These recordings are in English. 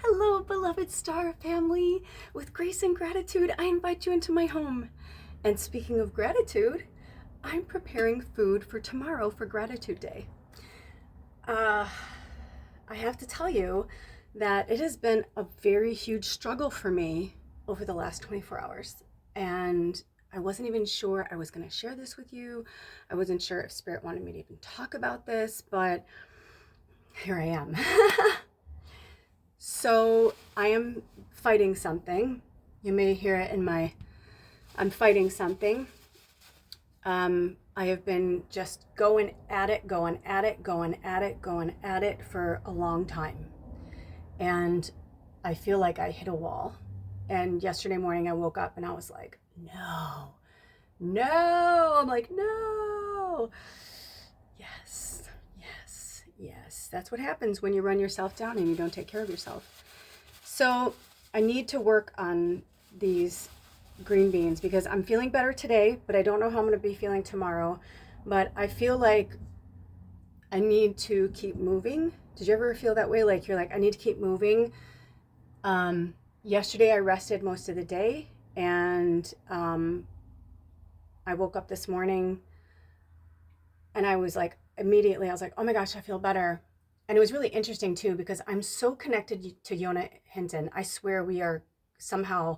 Hello, beloved star family. With grace and gratitude, I invite you into my home. And speaking of gratitude, I'm preparing food for tomorrow for Gratitude Day. I have to tell you that it has been a very huge struggle for me over the last 24 hours. And I wasn't even sure I was going to share this with you. I wasn't sure if Spirit wanted me to even talk about this, but here I am. So I am fighting something. You may hear it I'm fighting something. I have been just going at it for a long time. And I feel like I hit a wall. And yesterday morning I woke up and I was like, no. I'm like, no. Yes, that's what happens when you run yourself down and you don't take care of yourself. So I need to work on these green beans because I'm feeling better today, but I don't know how I'm going to be feeling tomorrow. But I feel like I need to keep moving. Did you ever feel that way? Like you're like, I need to keep moving. Yesterday I rested most of the day, and I woke up this morning and I was like, immediately I was like, oh my gosh, I feel better. And it was really interesting too, because I'm so connected to Yona Hinton. I swear we are somehow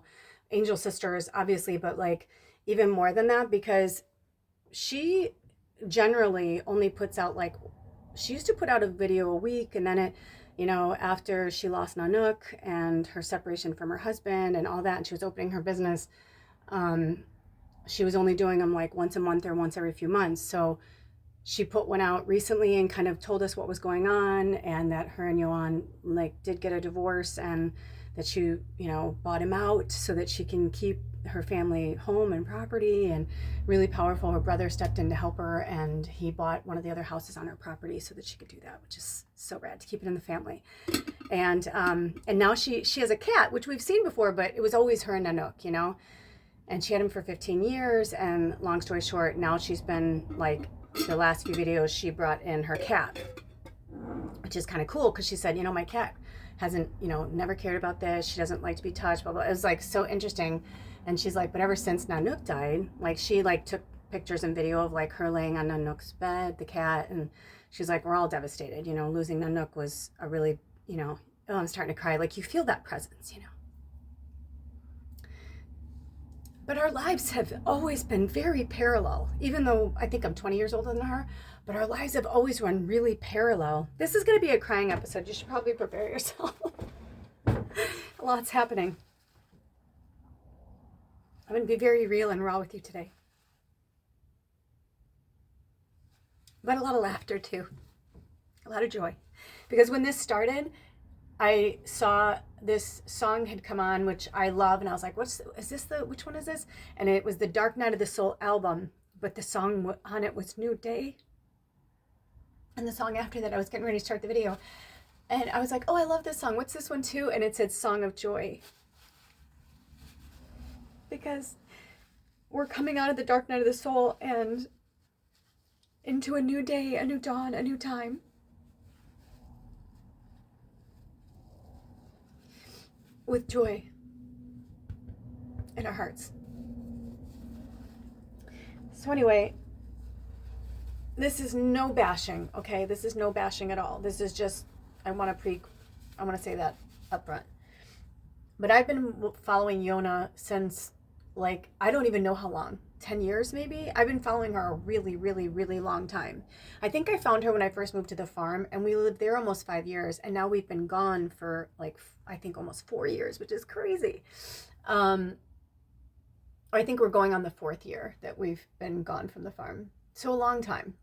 angel sisters, obviously, but like even more than that, because she generally only puts out she used to put out a video a week, and then after she lost Nanook and her separation from her husband and all that, and she was opening her business, she was only doing them like once a month or once every few months. So she put one out recently and kind of told us what was going on, and that her and Yohan did get a divorce, and that she, bought him out so that she can keep her family home and property. And really powerful. Her brother stepped in to help her, and he bought one of the other houses on her property so that she could do that, which is so rad to keep it in the family. And now she has a cat, which we've seen before, but it was always her and Nanook, and she had him for 15 years. And long story short, now she's been the last few videos she brought in her cat, which is kind of cool because she said, my cat hasn't, never cared about this. She doesn't like to be touched, blah, blah. It was so interesting. And she's like, but ever since Nanook died, she took pictures and video of her laying on Nanook's bed, the cat. And she's like, we're all devastated. Losing Nanook was a really, oh, I'm starting to cry. You feel that presence. But our lives have always been very parallel, even though I think I'm 20 years older than her, but our lives have always run really parallel. This is going to be a crying episode. You should probably prepare yourself. A lot's happening. I'm going to be very real and raw with you today. But a lot of laughter too. A lot of joy. Because when this started, I saw this song had come on, which I love, and I was like, which one is this? And it was the Dark Night of the Soul album, but the song on it was New Day. And the song after that, I was getting ready to start the video, and I was like, oh, I love this song. What's this one too? And it said Song of Joy. Because we're coming out of the Dark Night of the Soul and into a new day, a new dawn, a new time. With joy in our hearts. So anyway, this is no bashing, okay? This is no bashing at all. This is just, I want to say that up front. But I've been following Yona since I don't even know how long, 10 years maybe? I've been following her a really, really, really long time. I think I found her when I first moved to the farm, and we lived there almost 5 years, and now we've been gone for I think almost 4 years, which is crazy. I think we're going on the 4th year that we've been gone from the farm. So a long time.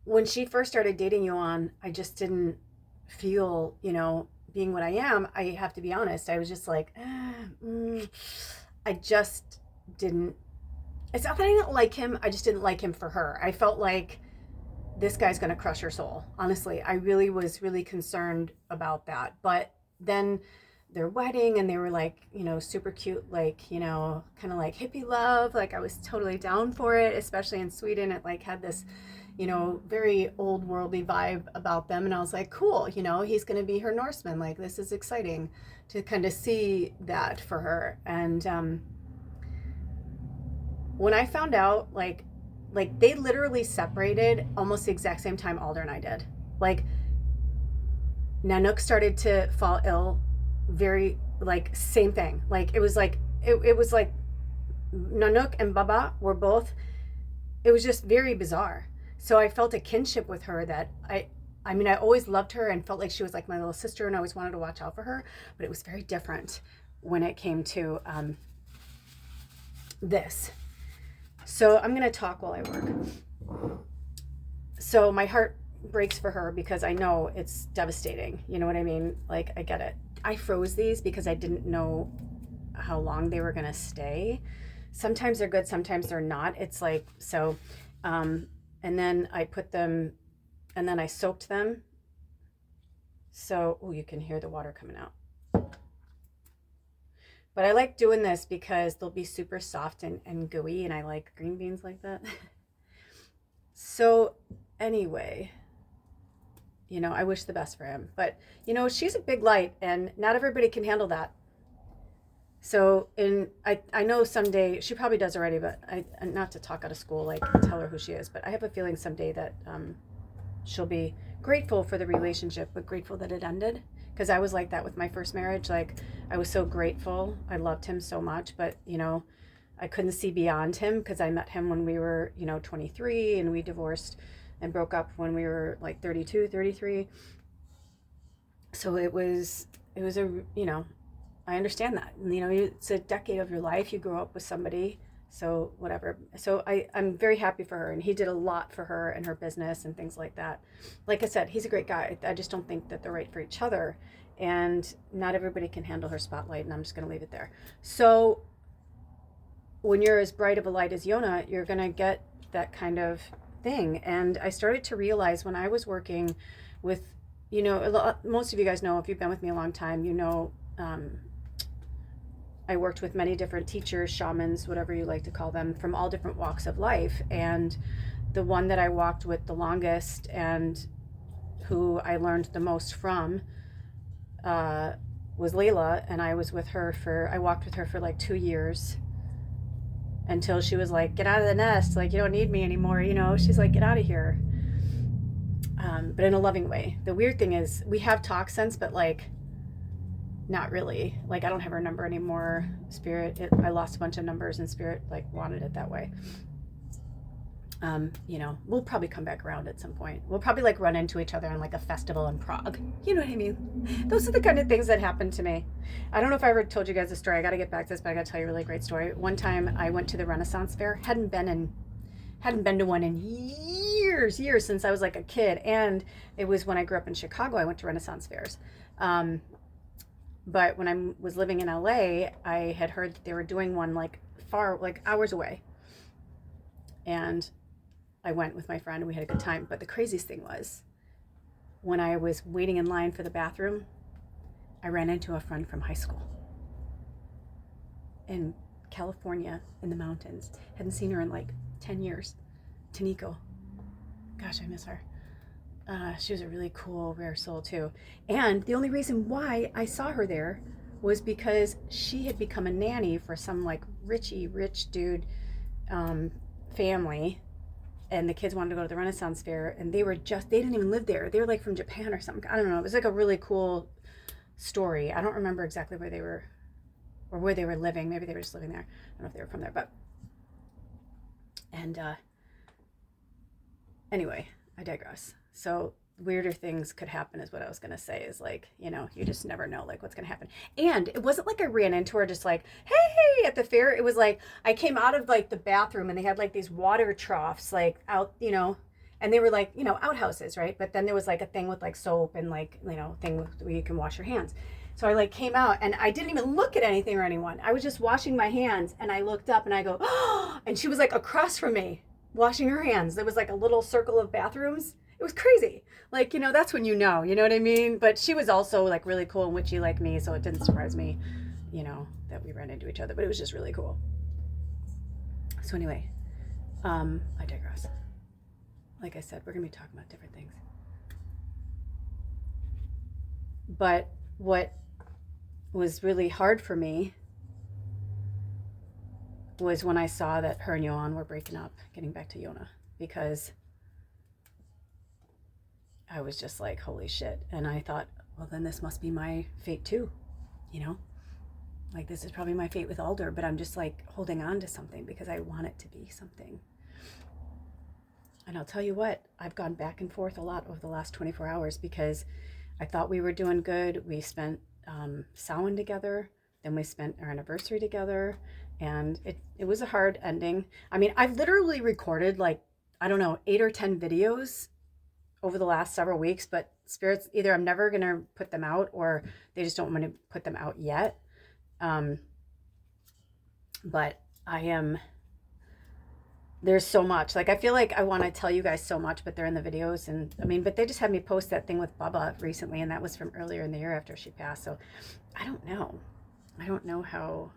When she first started dating Yohan, I just didn't feel, being what I am, I have to be honest. I was just I just didn't, it's not that I didn't like him, I just didn't like him for her. I felt like this guy's going to crush her soul. Honestly, I really was really concerned about that. But then their wedding, and they were super cute, kind of hippie love. I was totally down for it, especially in Sweden. It had this, you know, very old worldly vibe about them. And I was like, cool, you know, he's going to be her Norseman. Like, this is exciting to kind of see that for her. And when I found out, like they literally separated almost the exact same time Alder and I did. Like, Nanook started to fall ill, very, like, same thing. Like, it was like Nanook and Baba were both, it was just very bizarre. So I felt a kinship with her that I mean, I always loved her and felt like she was like my little sister, and I always wanted to watch out for her, but it was very different when it came to this. So I'm going to talk while I work. So my heart breaks for her because I know it's devastating. You know what I mean? Like, I get it. I froze these because I didn't know how long they were going to stay. Sometimes they're good, sometimes they're not. It's like, so, and then I put them, and then I soaked them. So, oh, you can hear the water coming out. But I like doing this because they'll be super soft and gooey, and I like green beans like that. So anyway, you know, I wish the best for him. But, you know, she's a big light, and not everybody can handle that. So I know someday, she probably does already, but not to talk out of school, like tell her who she is, but I have a feeling someday that she'll be grateful for the relationship, but grateful that it ended. Because I was like that with my first marriage. Like, I was so grateful. I loved him so much, but, you know, I couldn't see beyond him because I met him when we were, you know, 23, and we divorced and broke up when we were like 32, 33. So it was a, you know, I understand that. You know, it's a decade of your life. You grow up with somebody, so whatever. So I'm very happy for her, and he did a lot for her and her business and things like that. Like I said, he's a great guy. I just don't think that they're right for each other, and not everybody can handle her spotlight, and I'm just going to leave it there. So when you're as bright of a light as Yona, you're going to get that kind of thing. And I started to realize when I was working with, you know, most of you guys know, if you've been with me a long time, you know, I worked with many different teachers, shamans, whatever you like to call them, from all different walks of life. And the one that I walked with the longest and who I learned the most from was Layla. And I was with her I walked with her for like 2 years until she was like, get out of the nest. Like, you don't need me anymore. You know, she's like, get out of here. But in a loving way. The weird thing is we have talk sense, but like, not really. Like, I don't have her number anymore. Spirit, I lost a bunch of numbers, and Spirit like wanted it that way. You know, we'll probably come back around at some point. We'll probably like run into each other in like a festival in Prague. You know what I mean? Those are the kind of things that happen to me. I don't know if I ever told you guys a story. I got to get back to this, but I got to tell you a really great story. One time I went to the Renaissance Fair. Hadn't been to one in years since I was like a kid. And it was when I grew up in Chicago, I went to Renaissance fairs. But when I was living in LA, I had heard that they were doing one like far, like hours away. And I went with my friend and we had a good time. But the craziest thing was when I was waiting in line for the bathroom, I ran into a friend from high school in California in the mountains. Hadn't seen her in like 10 years. Taniko. Gosh, I miss her. She was a really cool, rare soul too. And the only reason why I saw her there was because she had become a nanny for some like rich dude family, and the kids wanted to go to the Renaissance Fair, and they didn't even live there. They were like from Japan or something. I don't know. It was like a really cool story. I don't remember exactly where they were or where they were living. Maybe they were just living there. I don't know if they were from there, but anyway, I digress. So weirder things could happen is what I was going to say, is like, you know, you just never know like what's going to happen. And it wasn't like I ran into her just like, hey, at the fair. It was like I came out of like the bathroom and they had like these water troughs like out, you know, and they were like, you know, outhouses, right? But then there was like a thing with like soap and like, you know, thing where you can wash your hands. So I like came out and I didn't even look at anything or anyone. I was just washing my hands, and I looked up and I go, oh, and she was like across from me washing her hands. There was like a little circle of bathrooms. It was crazy. Like, you know, that's when you know what I mean? But she was also like really cool and witchy like me, so it didn't surprise me, you know, that we ran into each other, but it was just really cool. So anyway, I digress. like I said, we're going to be talking about different things. But what was really hard for me was when I saw that her and Johan were breaking up, getting back to Yona, because I was just like, holy shit. And I thought, well, then this must be my fate too, you know? Like, this is probably my fate with Alder, but I'm just like holding on to something because I want it to be something. And I'll tell you what, I've gone back and forth a lot over the last 24 hours because I thought we were doing good. We spent Samhain together, then we spent our anniversary together, and it was a hard ending. I mean, I've literally recorded like, I don't know, 8 or 10 videos over the last several weeks, but spirits, either I'm never going to put them out or they just don't want to put them out yet. But I am, there's so much, like, I feel like I want to tell you guys so much, but they're in the videos. And I mean, but they just had me post that thing with Bubba recently, and that was from earlier in the year after she passed. So I don't know how,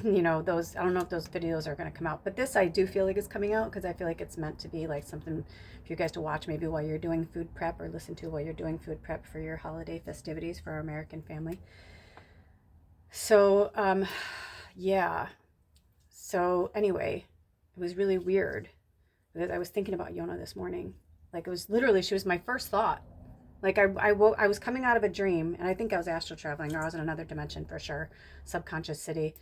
you know, those, I don't know if those videos are going to come out, but this I do feel like is coming out because I feel like it's meant to be like something for you guys to watch maybe while you're doing food prep, or listen to while you're doing food prep for your holiday festivities for our American family. So yeah, so anyway, it was really weird because I was thinking about Yona this morning. Like, it was literally, she was my first thought. Like, I was coming out of a dream, and I think I was astral traveling, or I was in another dimension for sure, subconscious city.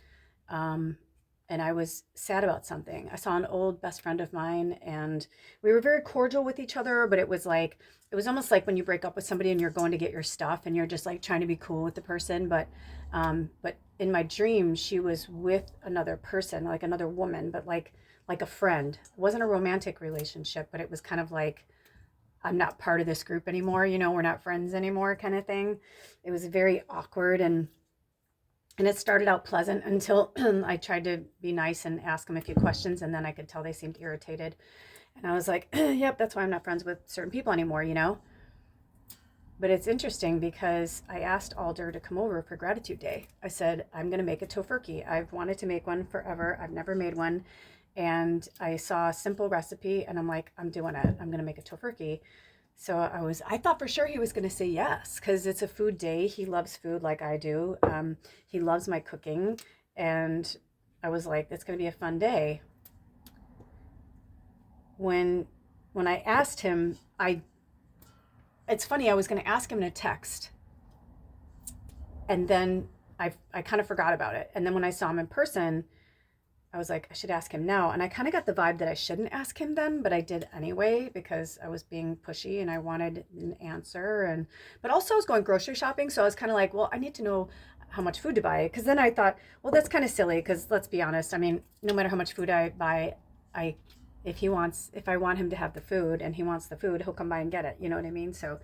And I was sad about something. I saw an old best friend of mine, and we were very cordial with each other, but it was almost like when you break up with somebody and you're going to get your stuff and you're just like trying to be cool with the person. But in my dream, she was with another person, like another woman, but like a friend. It wasn't a romantic relationship, but it was kind of like, I'm not part of this group anymore, you know, we're not friends anymore kind of thing. It was very awkward, and it started out pleasant until I tried to be nice and ask them a few questions, and then I could tell they seemed irritated. And I was like, yep, that's why I'm not friends with certain people anymore, you know? But it's interesting because I asked Alder to come over for Gratitude Day. I said, I'm going to make a Tofurkey. I've wanted to make one forever. I've never made one. And I saw a simple recipe, and I'm like, I'm doing it. I'm going to make a Tofurkey. So I thought for sure he was going to say yes, because it's a food day. He loves food like I do. He loves my cooking. And I was like, it's going to be a fun day. When I asked him, it's funny, I was going to ask him in a text, and then I kind of forgot about it. And then when I saw him in person, I was like, I should ask him now. And I kind of got the vibe that I shouldn't ask him then, but I did anyway because I was being pushy and I wanted an answer. But also I was going grocery shopping. So I was kind of like, well, I need to know how much food to buy. Because then I thought, well, that's kind of silly, because let's be honest. I mean, no matter how much food I buy, if I want him to have the food and he wants the food, he'll come by and get it. You know what I mean? So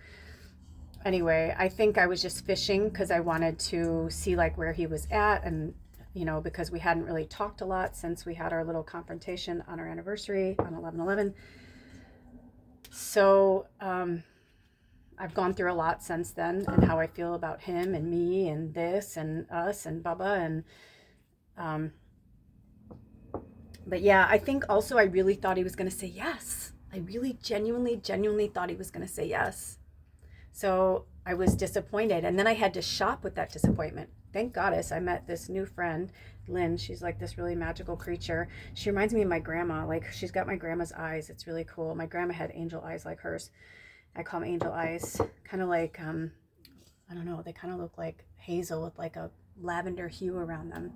anyway, I think I was just fishing because I wanted to see like where he was at, and you know, because we hadn't really talked a lot since we had our little confrontation on our anniversary on 11/11. So I've gone through a lot since then, and how I feel about him and me and this and us and Bubba, and but yeah, I think also I really thought he was going to say yes. I really genuinely thought he was going to say yes. So I was disappointed, and then I had to shop with that disappointment. Thank goddess I met this new friend, Lynn. She's like this really magical creature. She reminds me of my grandma. Like, she's got my grandma's eyes. It's really cool. My grandma had angel eyes like hers. I call them angel eyes. Kind of like, I don't know, they kind of look like hazel with like a lavender hue around them.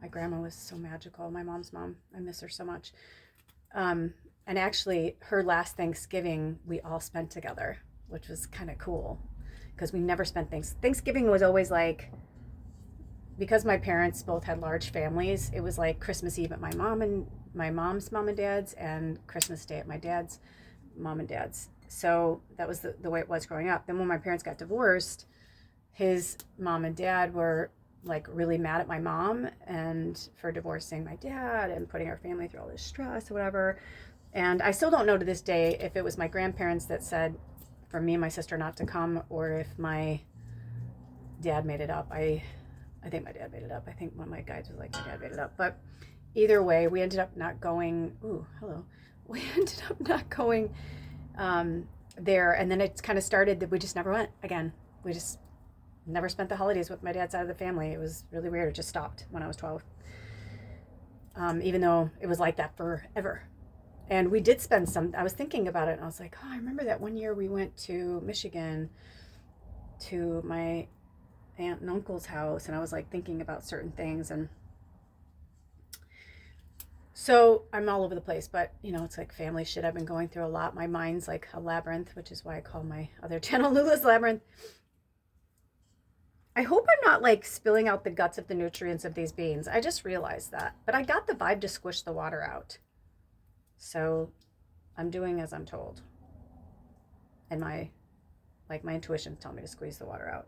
My grandma was so magical. My mom's mom. I miss her so much. And actually, her last Thanksgiving, we all spent together, which was kind of cool because we never spent Thanksgiving was always like, because my parents both had large families, it was like Christmas Eve at my mom's mom and dad's, and Christmas Day at my dad's mom and dad's. So that was the way it was growing up. Then when my parents got divorced, his mom and dad were like really mad at my mom and for divorcing my dad and putting our family through all this stress or whatever. And I still don't know to this day if it was my grandparents that said for me and my sister not to come, or if my dad made it up. I think my dad made it up. I think one of my guides was like, my dad made it up. But either way, we ended up not going. Ooh, hello. We ended up not going there, and then it kind of started that we just never went again. We just never spent the holidays with my dad's side of the family. It was really weird. It just stopped when I was 12, even though it was like that forever. And we did spend some. I was thinking about it, and I was like, oh, I remember that one year we went to Michigan to my aunt and uncle's house, and I was like thinking about certain things, and so I'm all over the place, but it's like family shit. I've been going through a lot. My mind's like a labyrinth, which is why I call my other channel Lula's Labyrinth. I hope I'm not like spilling out the guts of the nutrients of these beans. I just realized that, but I got the vibe to squish the water out. So I'm doing as I'm told. And my intuitions tell me to squeeze the water out.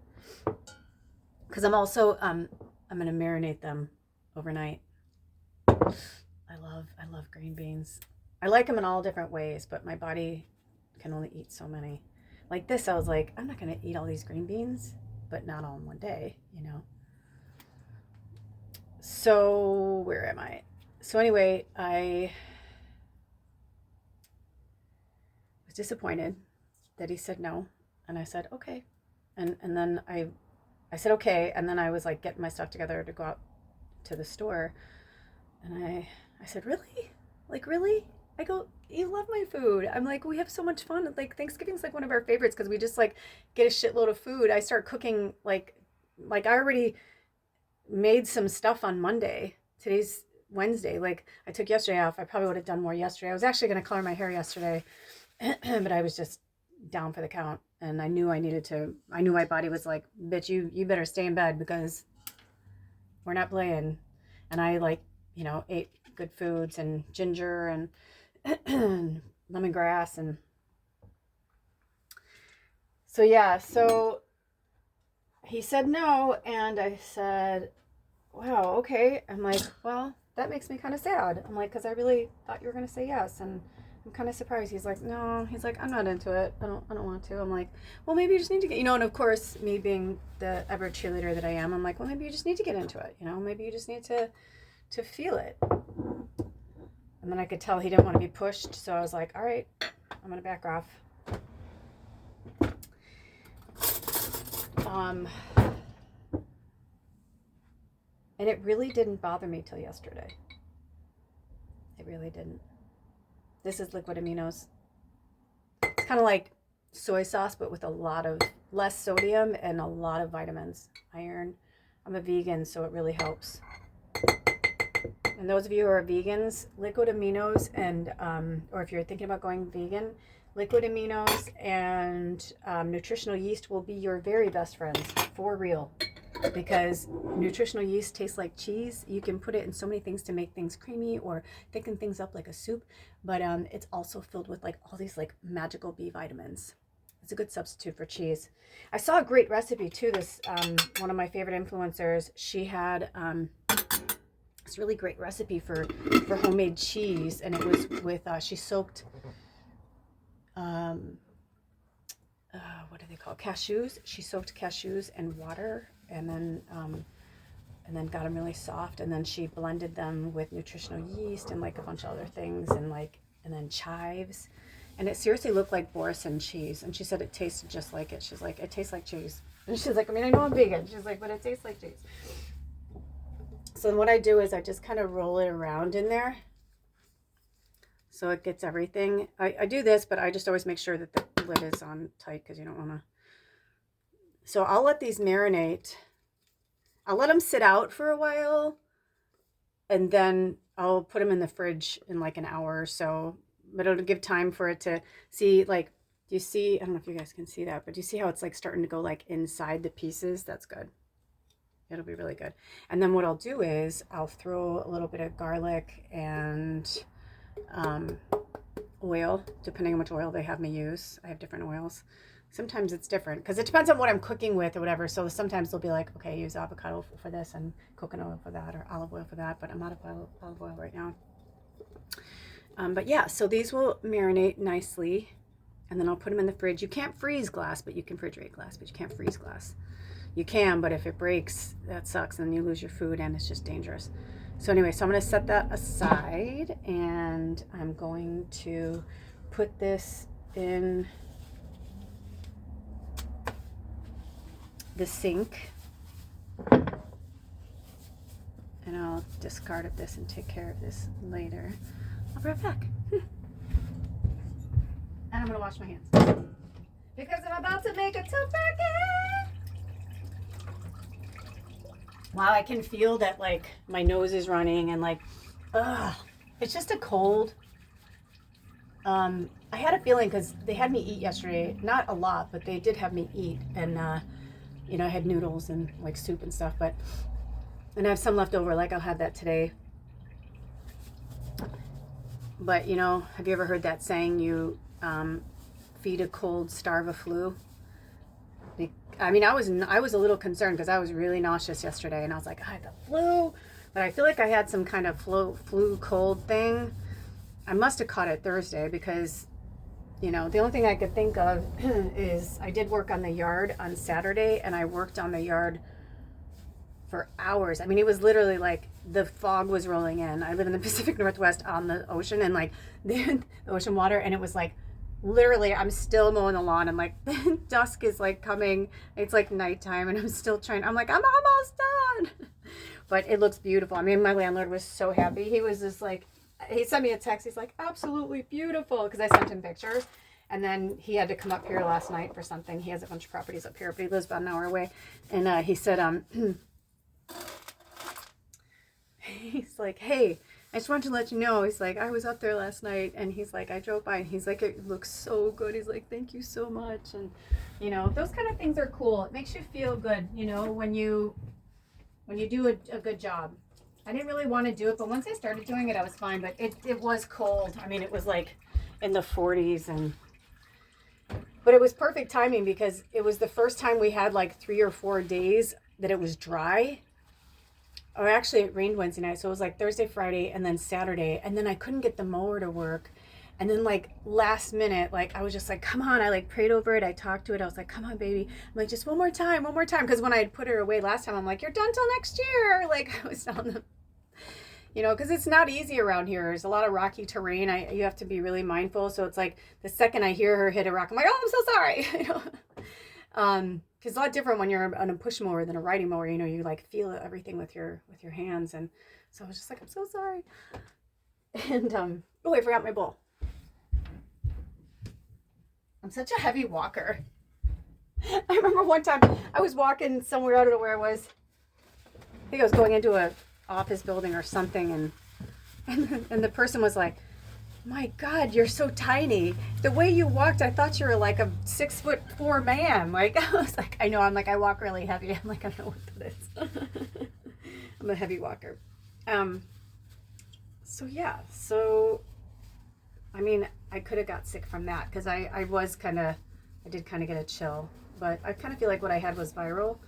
Because I'm also, I'm going to marinate them overnight. I love green beans. I like them in all different ways, but my body can only eat so many. Like this, I was like, I'm not going to eat all these green beans, but not all in one day, So where am I? So anyway, I was disappointed that he said no. And I said, okay. And then I said, okay. And then I was like getting my stuff together to go out to the store. And I said, really? Like, really? I go, you love my food. I'm like, we have so much fun. Like, Thanksgiving's like one of our favorites because we just like get a shitload of food. I start cooking like I already made some stuff on Monday. Today's Wednesday. Like, I took yesterday off. I probably would have done more yesterday. I was actually going to color my hair yesterday, but I was just down for the count. And I knew my body was like, bitch, you better stay in bed because we're not playing. And I ate good foods and ginger and lemongrass. And so he said no. And I said, wow, okay. I'm like, well, that makes me kind of sad. I'm like, because I really thought you were going to say yes. And I'm kind of surprised. He's like, no. He's like, I'm not into it. I don't want to. I'm like, well, maybe you just need to get, and of course, me being the ever cheerleader that I am, I'm like, well, maybe you just need to get into it. Maybe you just need to feel it. And then I could tell he didn't want to be pushed. So I was like, all right, I'm going to back off. And it really didn't bother me till yesterday. It really didn't. This is liquid aminos. It's kind of like soy sauce, but with a lot of less sodium and a lot of vitamins, iron. I'm a vegan, so it really helps. And those of you who are vegans, liquid aminos and, or if you're thinking about going vegan, liquid aminos and nutritional yeast will be your very best friends, for real. Because nutritional yeast tastes like cheese. You can put it in so many things to make things creamy or thicken things up like a soup. But it's also filled with like all these like magical B vitamins. It's a good substitute for cheese. I saw a great recipe too. This one of my favorite influencers, she had this really great recipe for homemade cheese, and it was with she soaked what do they call cashews? She soaked cashews in water, and then got them really soft, and then she blended them with nutritional yeast and like a bunch of other things, and then chives, and it seriously looked like Boursin cheese. And she said it tasted just like it. She's like, it tastes like cheese. And she's like, I mean, I know I'm vegan. She's like, but it tastes like cheese. So what I do is I just kind of roll it around in there, so it gets everything. I do this, but I just always make sure that the lid is on tight because you don't want to. So I'll let these marinate. I'll let them sit out for a while, and then I'll put them in the fridge in like an hour or so. But it'll give time for it to see, like, do you see, I don't know if you guys can see that, but do you see how it's like starting to go like inside the pieces? That's good. It'll be really good. And then what I'll do is I'll throw a little bit of garlic and oil, depending on which oil they have me use. I have different oils. Sometimes it's different because it depends on what I'm cooking with or whatever. So sometimes they'll be like, okay, use avocado for this and coconut oil for that, or olive oil for that. But I'm out of olive oil right now. But yeah, so these will marinate nicely, and then I'll put them in the fridge. You can't freeze glass, but you can refrigerate glass, but you can't freeze glass. You can, but if it breaks, that sucks, and you lose your food, and it's just dangerous. So anyway, so I'm going to set that aside, and I'm going to put this in the sink, and I'll discard of this and take care of this later. I'll be right back. And I'm going to wash my hands because I'm about to make a tofurkey. Wow, I can feel that, like, my nose is running and, like, it's just a cold. I had a feeling because they had me eat yesterday, not a lot, but they did have me eat, and you know, I had noodles and like soup and stuff, and I have some left over, like I'll have that today. But you know, have you ever heard that saying, you feed a cold, starve a flu? I mean, I was a little concerned because I was really nauseous yesterday, and I was like, I had the flu, but I feel like I had some kind of flu cold thing. I must have caught it Thursday because, you know, the only thing I could think of is I did work on the yard on Saturday, and I worked on the yard for hours. I mean, it was literally like the fog was rolling in. I live in the Pacific Northwest on the ocean, and like the ocean water, and it was like, literally, I'm still mowing the lawn, and like dusk is like coming. It's like nighttime, and I'm still trying. I'm like, I'm almost done. But it looks beautiful. I mean, my landlord was so happy. He was just like, he sent me a text. He's like, absolutely beautiful, because I sent him pictures. And then he had to come up here last night for something. He has a bunch of properties up here, but he lives about an hour away. And he said, he's like, hey, I just wanted to let you know. He's like, I was up there last night, and he's like, I drove by, and he's like, it looks so good. He's like, thank you so much. And you know, those kind of things are cool. It makes you feel good, you know, when you do a good job. I didn't really want to do it, but once I started doing it, I was fine. But it was cold. I mean, it was like in the 40s, but it was perfect timing because it was the first time we had like 3 or 4 days that it was dry. Or actually, it rained Wednesday night, so it was like Thursday, Friday, and then Saturday, and then I couldn't get the mower to work. And then like last minute, like I was just like, come on. I like prayed over it. I talked to it. I was like, come on, baby. I'm like, just one more time. Because when I had put her away last time, I'm like, you're done till next year. Like I was telling them, you know, because it's not easy around here. There's a lot of rocky terrain. You have to be really mindful. So it's like the second I hear her hit a rock, I'm like, oh, I'm so sorry. You know, because it's a lot different when you're on a push mower than a riding mower. You know, you like feel everything with your hands. And so I was just like, I'm so sorry. And oh, I forgot my bowl. I'm such a heavy walker. I remember one time I was walking somewhere, I don't know where I was. I think I was going into a office building or something, and the person was like, my God, you're so tiny. The way you walked, I thought you were like a 6'4" man. Like I was like, I know, I'm like, I walk really heavy. I'm like, I don't know what that is. I'm a heavy walker. So yeah, I mean, I could have got sick from that because I did kind of get a chill, but I kind of feel like what I had was viral.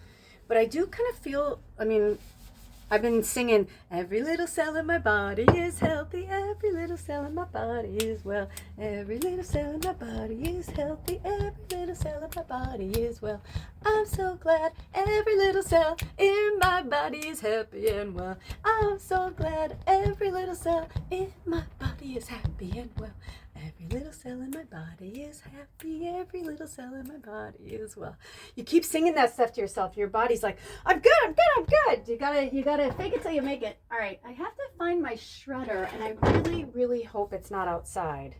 But I do kind of feel, I mean, I've been singing, every little cell in my body is healthy, every little cell in my body is well, every little cell in my body is healthy, every little cell in my body is well. I'm so glad every little cell in my body is happy and well. I'm so glad every little cell in my body is happy and well. Every little cell in my body is happy. Every little cell in my body is well. You keep singing that stuff to yourself. Your body's like, I'm good, I'm good, I'm good. You gotta fake it till you make it. All right, I have to find my shredder, and I really, really hope it's not outside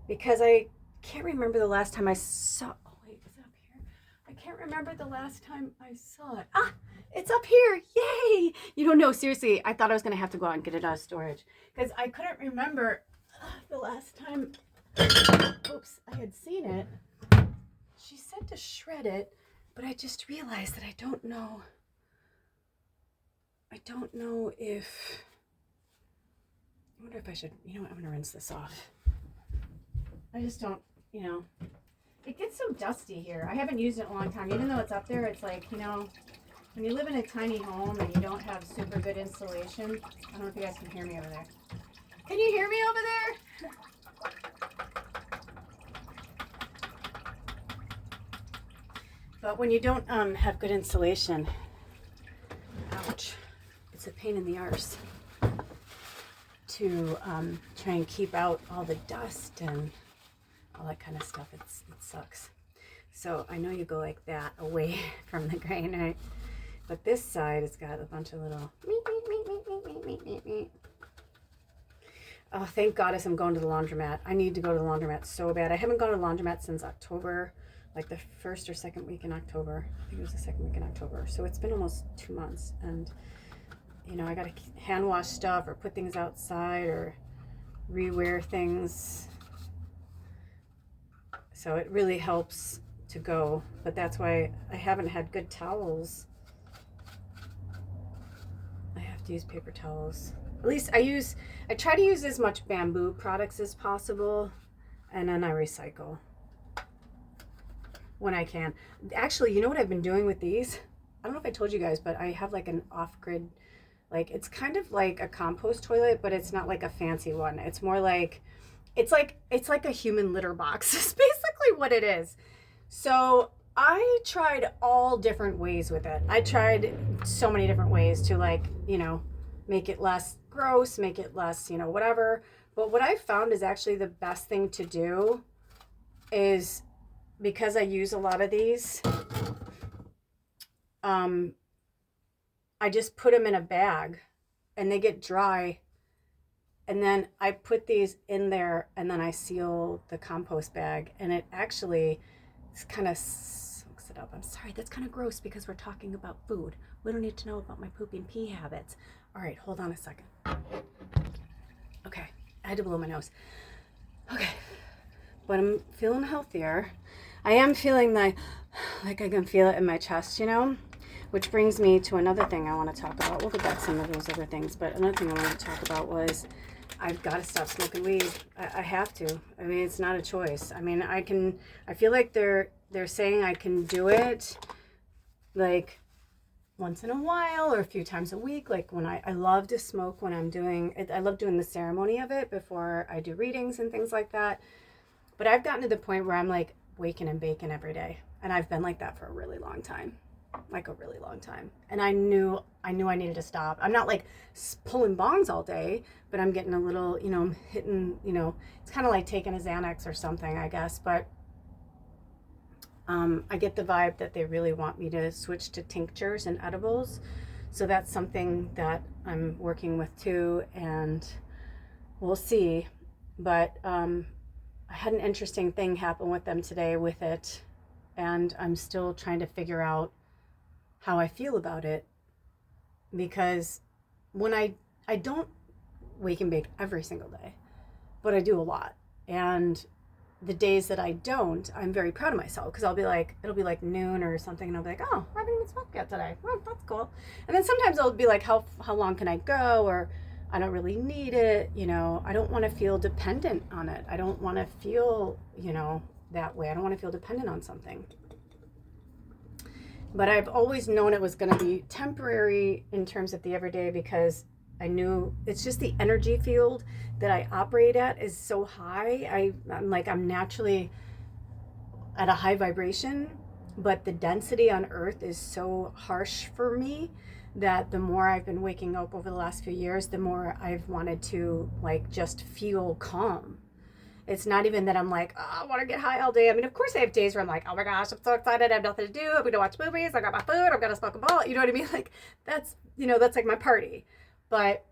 because I can't remember the last time I saw. Oh wait, is it up here? I can't remember the last time I saw it. Ah, it's up here! Yay! You don't know. Seriously, I thought I was gonna have to go out and get it out of storage because I couldn't remember. The last time, oops, I had seen it. She said to shred it, but I just realized that I don't know if, I wonder if I should, you know what, I'm gonna rinse this off. I just don't, you know, it gets so dusty here. I haven't used it in a long time. Even though it's up there, it's like, you know, when you live in a tiny home and you don't have super good insulation, I don't know if you guys can hear me over there. Can you hear me over there? But when you don't have good insulation, ouch, it's a pain in the arse. to try and keep out all the dust and all that kind of stuff. It sucks. So I know you go like that away from the grain, right? But this side has got a bunch of little meat. Oh, thank goddess I'm going to the laundromat. I need to go to the laundromat so bad. I haven't gone to the laundromat since October, like the first or second week in October. I think it was the second week in October. So it's been almost 2 months. And, you know, I got to hand wash stuff or put things outside or rewear things. So it really helps to go. But that's why I haven't had good towels. I have to use paper towels. At least I try to use as much bamboo products as possible, and then I recycle when I can. Actually, you know what I've been doing with these? I don't know if I told you guys, but I have like an off-grid, like it's kind of like a compost toilet, but it's not like a fancy one. It's more like, it's like a human litter box. It's basically what it is. So I tried all different ways with it. I tried so many different ways to, like, you know, make it less gross, make it less, you know, whatever. But what I found is actually the best thing to do is, because I use a lot of these, I just put them in a bag and they get dry. And then I put these in there and then I seal the compost bag, and it actually kind of soaks it up. I'm sorry, that's kind of gross because we're talking about food. We don't need to know about my poop and pee habits. All right, hold on a second. Okay, I had to blow my nose. Okay, but I'm feeling healthier. I am feeling like I can feel it in my chest, you know? Which brings me to another thing I want to talk about. We'll get back to some of those other things, but another thing I wanted to talk about was I've got to stop smoking weed. I have to. I mean, it's not a choice. I mean, I feel like they're saying I can do it like once in a while or a few times a week. Like when I love to smoke when I'm doing it. I love doing the ceremony of it before I do readings and things like that. But I've gotten to the point where I'm like waking and baking every day. And I've been like that for a really long time. Like a really long time. And I knew I needed to stop. I'm not like pulling bongs all day, but I'm getting a little, you know, I'm hitting, you know, it's kind of like taking a Xanax or something, I guess. But I get the vibe that they really want me to switch to tinctures and edibles. So that's something that I'm working with too, and we'll see. But I had an interesting thing happen with them today with it, and I'm still trying to figure out how I feel about it, because when I don't wake and bake every single day, but I do a lot. And the days that I don't, I'm very proud of myself, because it'll be like noon or something, and I'll be like, oh, I haven't even smoked yet today. Oh, that's cool. And then sometimes I'll be like, how long can I go? Or I don't really need it. You know, I don't want to feel dependent on it. I don't want to feel, you know, that way. I don't want to feel dependent on something. But I've always known it was going to be temporary in terms of the everyday, because I knew it's just the energy field that I operate at is so high. I'm naturally at a high vibration, but the density on Earth is so harsh for me that the more I've been waking up over the last few years, the more I've wanted to like just feel calm. It's not even that I'm like, oh, I want to get high all day. I mean, of course I have days where I'm like, oh my gosh, I'm so excited. I have nothing to do. I'm going to watch movies. I got my food. I'm going to smoke a ball. You know what I mean? Like that's like my party. But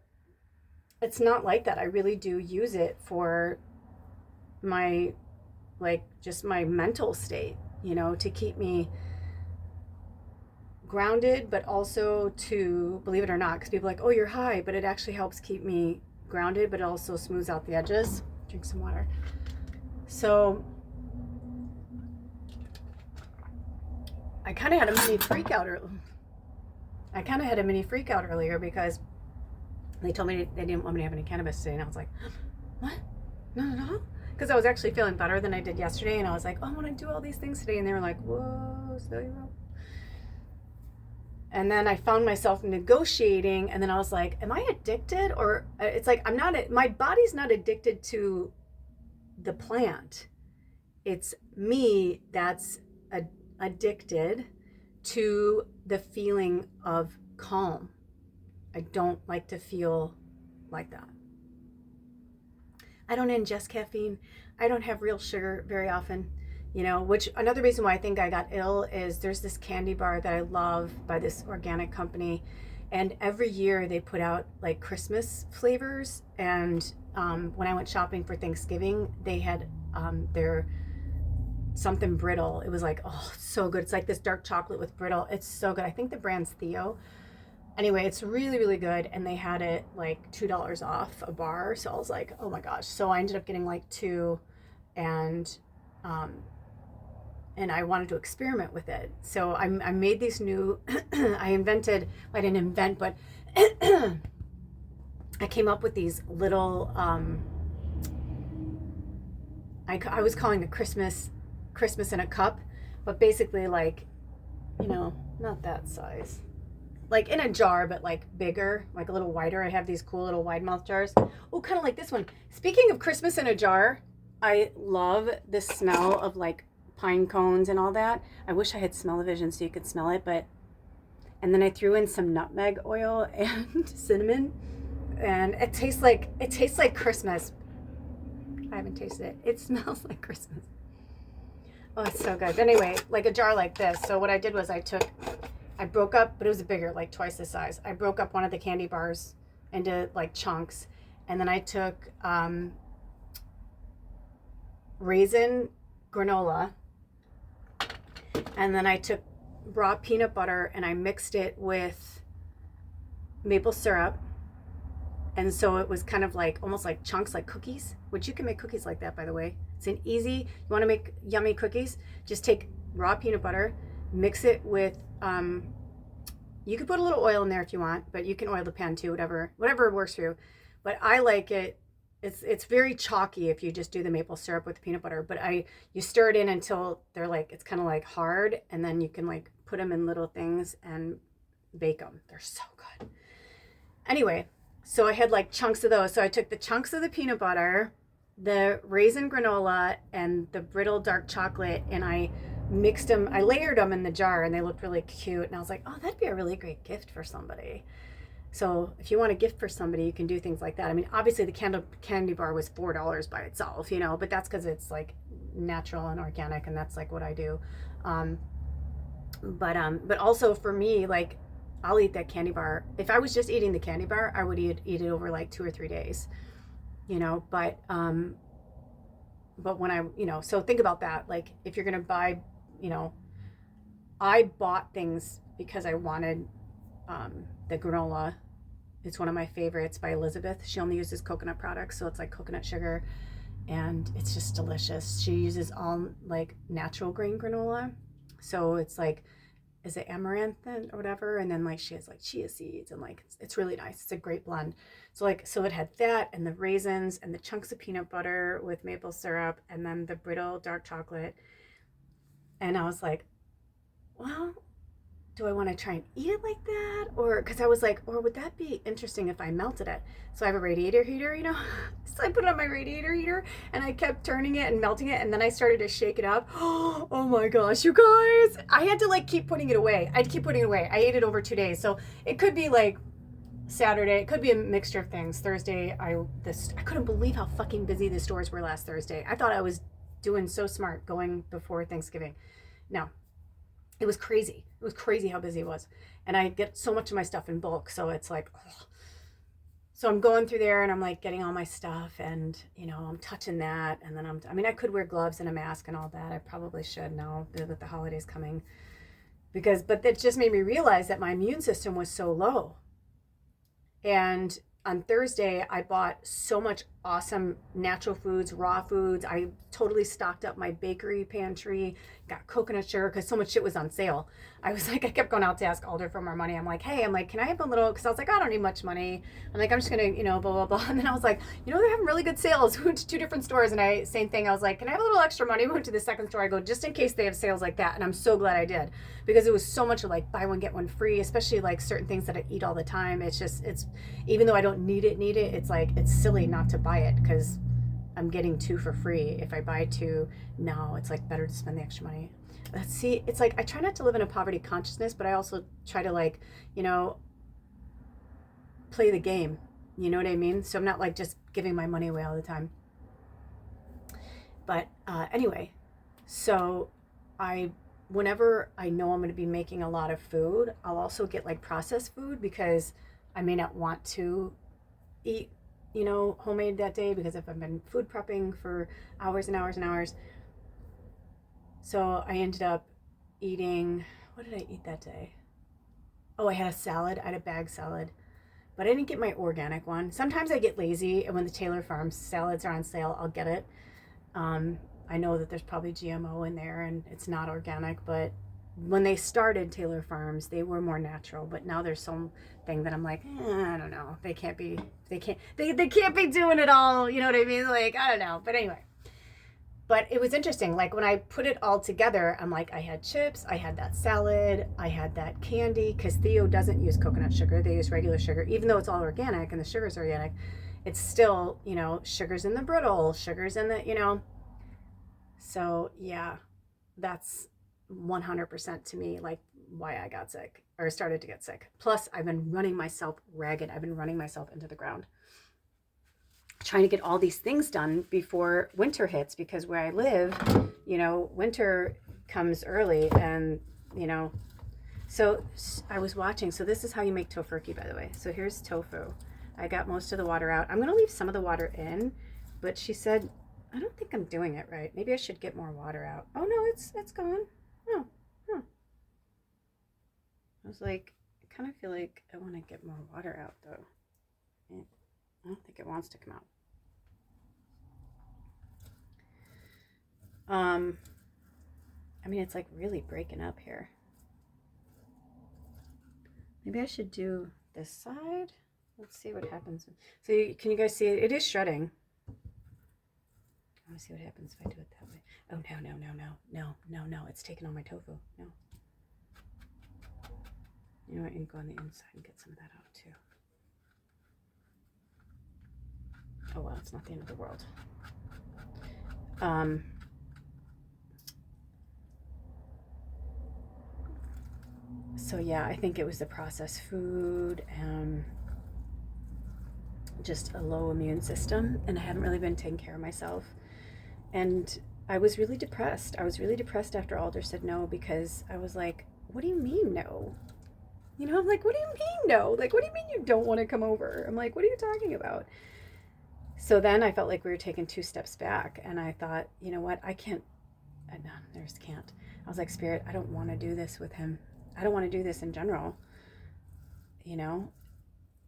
it's not like that. I really do use it for my, like, just my mental state, you know, to keep me grounded, but also to, believe it or not, because people are like, oh, you're high, but it actually helps keep me grounded, but it also smooths out the edges. Drink some water. So I kind of had a mini freak out earlier because they told me they didn't want me to have any cannabis today, and I was like, what? No. Because I was actually feeling better than I did yesterday, and I was like, oh, I want to do all these things today, and they were like, whoa, slow your roll. And then I found myself negotiating, and then I was like, am I addicted? Or it's like, my body's not addicted to the plant. It's me that's addicted to the feeling of calm. I don't like to feel like that. I don't ingest caffeine. I don't have real sugar very often, you know, which another reason why I think I got ill is there's this candy bar that I love by this organic company. And every year they put out like Christmas flavors. And when I went shopping for Thanksgiving, they had their something brittle. It was like, oh, it's so good. It's like this dark chocolate with brittle. It's so good. I think the brand's Theo. Anyway, it's really, really good. And they had it like $2 off a bar. So I was like, oh my gosh. So I ended up getting like two, and um, and I wanted to experiment with it. So I made these new, I invented, well, I didn't invent, but I came up with these little, I was calling it Christmas in a cup, but basically like, you know, not that size. Like in a jar, but like bigger, like a little wider. I have these cool little wide mouth jars. Oh, kind of like this one. Speaking of Christmas in a jar, I love the smell of like pine cones and all that. I wish I had smell-o-vision so you could smell it, but, and then I threw in some nutmeg oil and cinnamon, and it tastes like Christmas. I haven't tasted it. It smells like Christmas. Oh, it's so good. But anyway, like a jar like this. So what I did was I broke up, but it was bigger, like twice the size. I broke up one of the candy bars into like chunks, and then I took raisin granola, and then I took raw peanut butter and I mixed it with maple syrup. And so it was kind of like almost like chunks, like cookies, which you can make cookies like that, by the way. It's an easy, you want to make yummy cookies, just take raw peanut butter, mix it with, you can put a little oil in there if you want, but you can oil the pan too, whatever works for you. But I like it. It's very chalky if you just do the maple syrup with the peanut butter, but you stir it in until they're like, it's kind of like hard, and then you can like put them in little things and bake them. They're so good. Anyway, so I had like chunks of those. So I took the chunks of the peanut butter, the raisin granola, and the brittle dark chocolate, and I mixed them, I layered them in the jar, and they looked really cute. And I was like, oh, that'd be a really great gift for somebody. So if you want a gift for somebody, you can do things like that. I mean, obviously the candy bar was $4 by itself, you know, but that's because it's like natural and organic, and that's like what I do. But also for me, like, I'll eat that candy bar. If I was just eating the candy bar, I would eat it over like 2 or 3 days, you know. But when I, you know, so think about that. Like, if you're gonna buy, you know, I bought things because I wanted the granola. It's one of my favorites by Elizabeth. She only uses coconut products, so it's like coconut sugar, and it's just delicious. She uses all like natural grain granola, so it's like, is it amaranth or whatever, and then like she has like chia seeds, and like it's really nice. It's a great blend. So it had that and the raisins and the chunks of peanut butter with maple syrup, and then the brittle dark chocolate. And I was like, well, do I want to try and eat it like that? Or, because I was like, or would that be interesting if I melted it? So I have a radiator heater, you know? So I put it on my radiator heater, and I kept turning it and melting it, and then I started to shake it up. Oh my gosh, you guys. I had to like keep putting it away. I'd keep putting it away. I ate it over 2 days. So it could be like Saturday. It could be a mixture of things. Thursday, I couldn't believe how fucking busy the stores were last Thursday. I thought I was doing so smart going before Thanksgiving. No. It was crazy. It was crazy how busy it was. And I get so much of my stuff in bulk. So it's like, ugh. So I'm going through there and I'm like getting all my stuff, and, you know, I'm touching that. And then I mean, I could wear gloves and a mask and all that. I probably should now with the holidays coming, but that just made me realize that my immune system was so low. And on Thursday, I bought so much awesome natural foods, raw foods. I totally stocked up my bakery pantry, got coconut sugar, because so much shit was on sale. I was like, I kept going out to ask Alder for more money. I'm like, hey, can I have a little, because I was like, I don't need much money. I'm like, I'm just going to, you know, blah, blah, blah. And then I was like, you know, they're having really good sales. We went to 2 different stores, and same thing. I was like, can I have a little extra money? We went to the second store. I go, just in case they have sales like that. And I'm so glad I did, because it was so much like buy one, get one free, especially like certain things that I eat all the time. It's even though I don't need it, it's like, it's silly not to buy it, because I'm getting 2 for free. If I buy 2, no, it's like better to spend the extra money. See, it's like I try not to live in a poverty consciousness, but I also try to, like, you know, play the game. You know what I mean? So I'm not like just giving my money away all the time. But anyway, so whenever I know I'm going to be making a lot of food, I'll also get like processed food because I may not want to eat, homemade that day because if I've been food prepping for hours and hours and hours. So I ended up eating, what did I eat that day? Oh, I had a salad. I had a bag salad, but I didn't get my organic one. Sometimes I get lazy, and when the Taylor Farms salads are on sale, I'll get it. I know that there's probably GMO in there and it's not organic, but when they started Taylor Farms, they were more natural. But now there's something that I'm like, I don't know. They can't be doing it all. You know what I mean? Like, I don't know. But anyway. But it was interesting. Like when I put it all together, I'm like, I had chips, I had that salad, I had that candy, because Theo doesn't use coconut sugar. They use regular sugar. Even though it's all organic and the sugar's organic, it's still, sugars in the brittle, sugars in the. So yeah, that's 100% to me, like why I got sick or started to get sick. Plus, I've been running myself ragged. I've been running myself into the ground, trying to get all these things done before winter hits, because where I live, winter comes early and, so I was watching. So this is how you make tofurkey, by the way. So here's tofu. I got most of the water out. I'm going to leave some of the water in, but she said, I don't think I'm doing it right. Maybe I should get more water out. Oh no, it's gone. Oh, huh. I was like, I kind of feel like I want to get more water out though. Yeah. I don't think it wants to come out. I mean, it's like really breaking up here. Maybe I should do this side. Let's see what happens. So can you guys see it? It is shredding. I want to see what happens if I do it that way. Oh, no. It's taking all my tofu. No. You know what? You can go on the inside and get some of that out too. Oh, well, it's not the end of the world. So yeah, I think it was the processed food, just a low immune system, and I haven't really been taking care of myself. And I was really depressed. I was really depressed after Alder said no, because I was like, what do you mean no? I'm like, what do you mean no? Like, what do you mean you don't want to come over? I'm like, what are you talking about? So then I felt like we were taking 2 steps back, and I thought, you know what? I can't. No, I just can't. I was like, Spirit, I don't want to do this with him. I don't want to do this in general,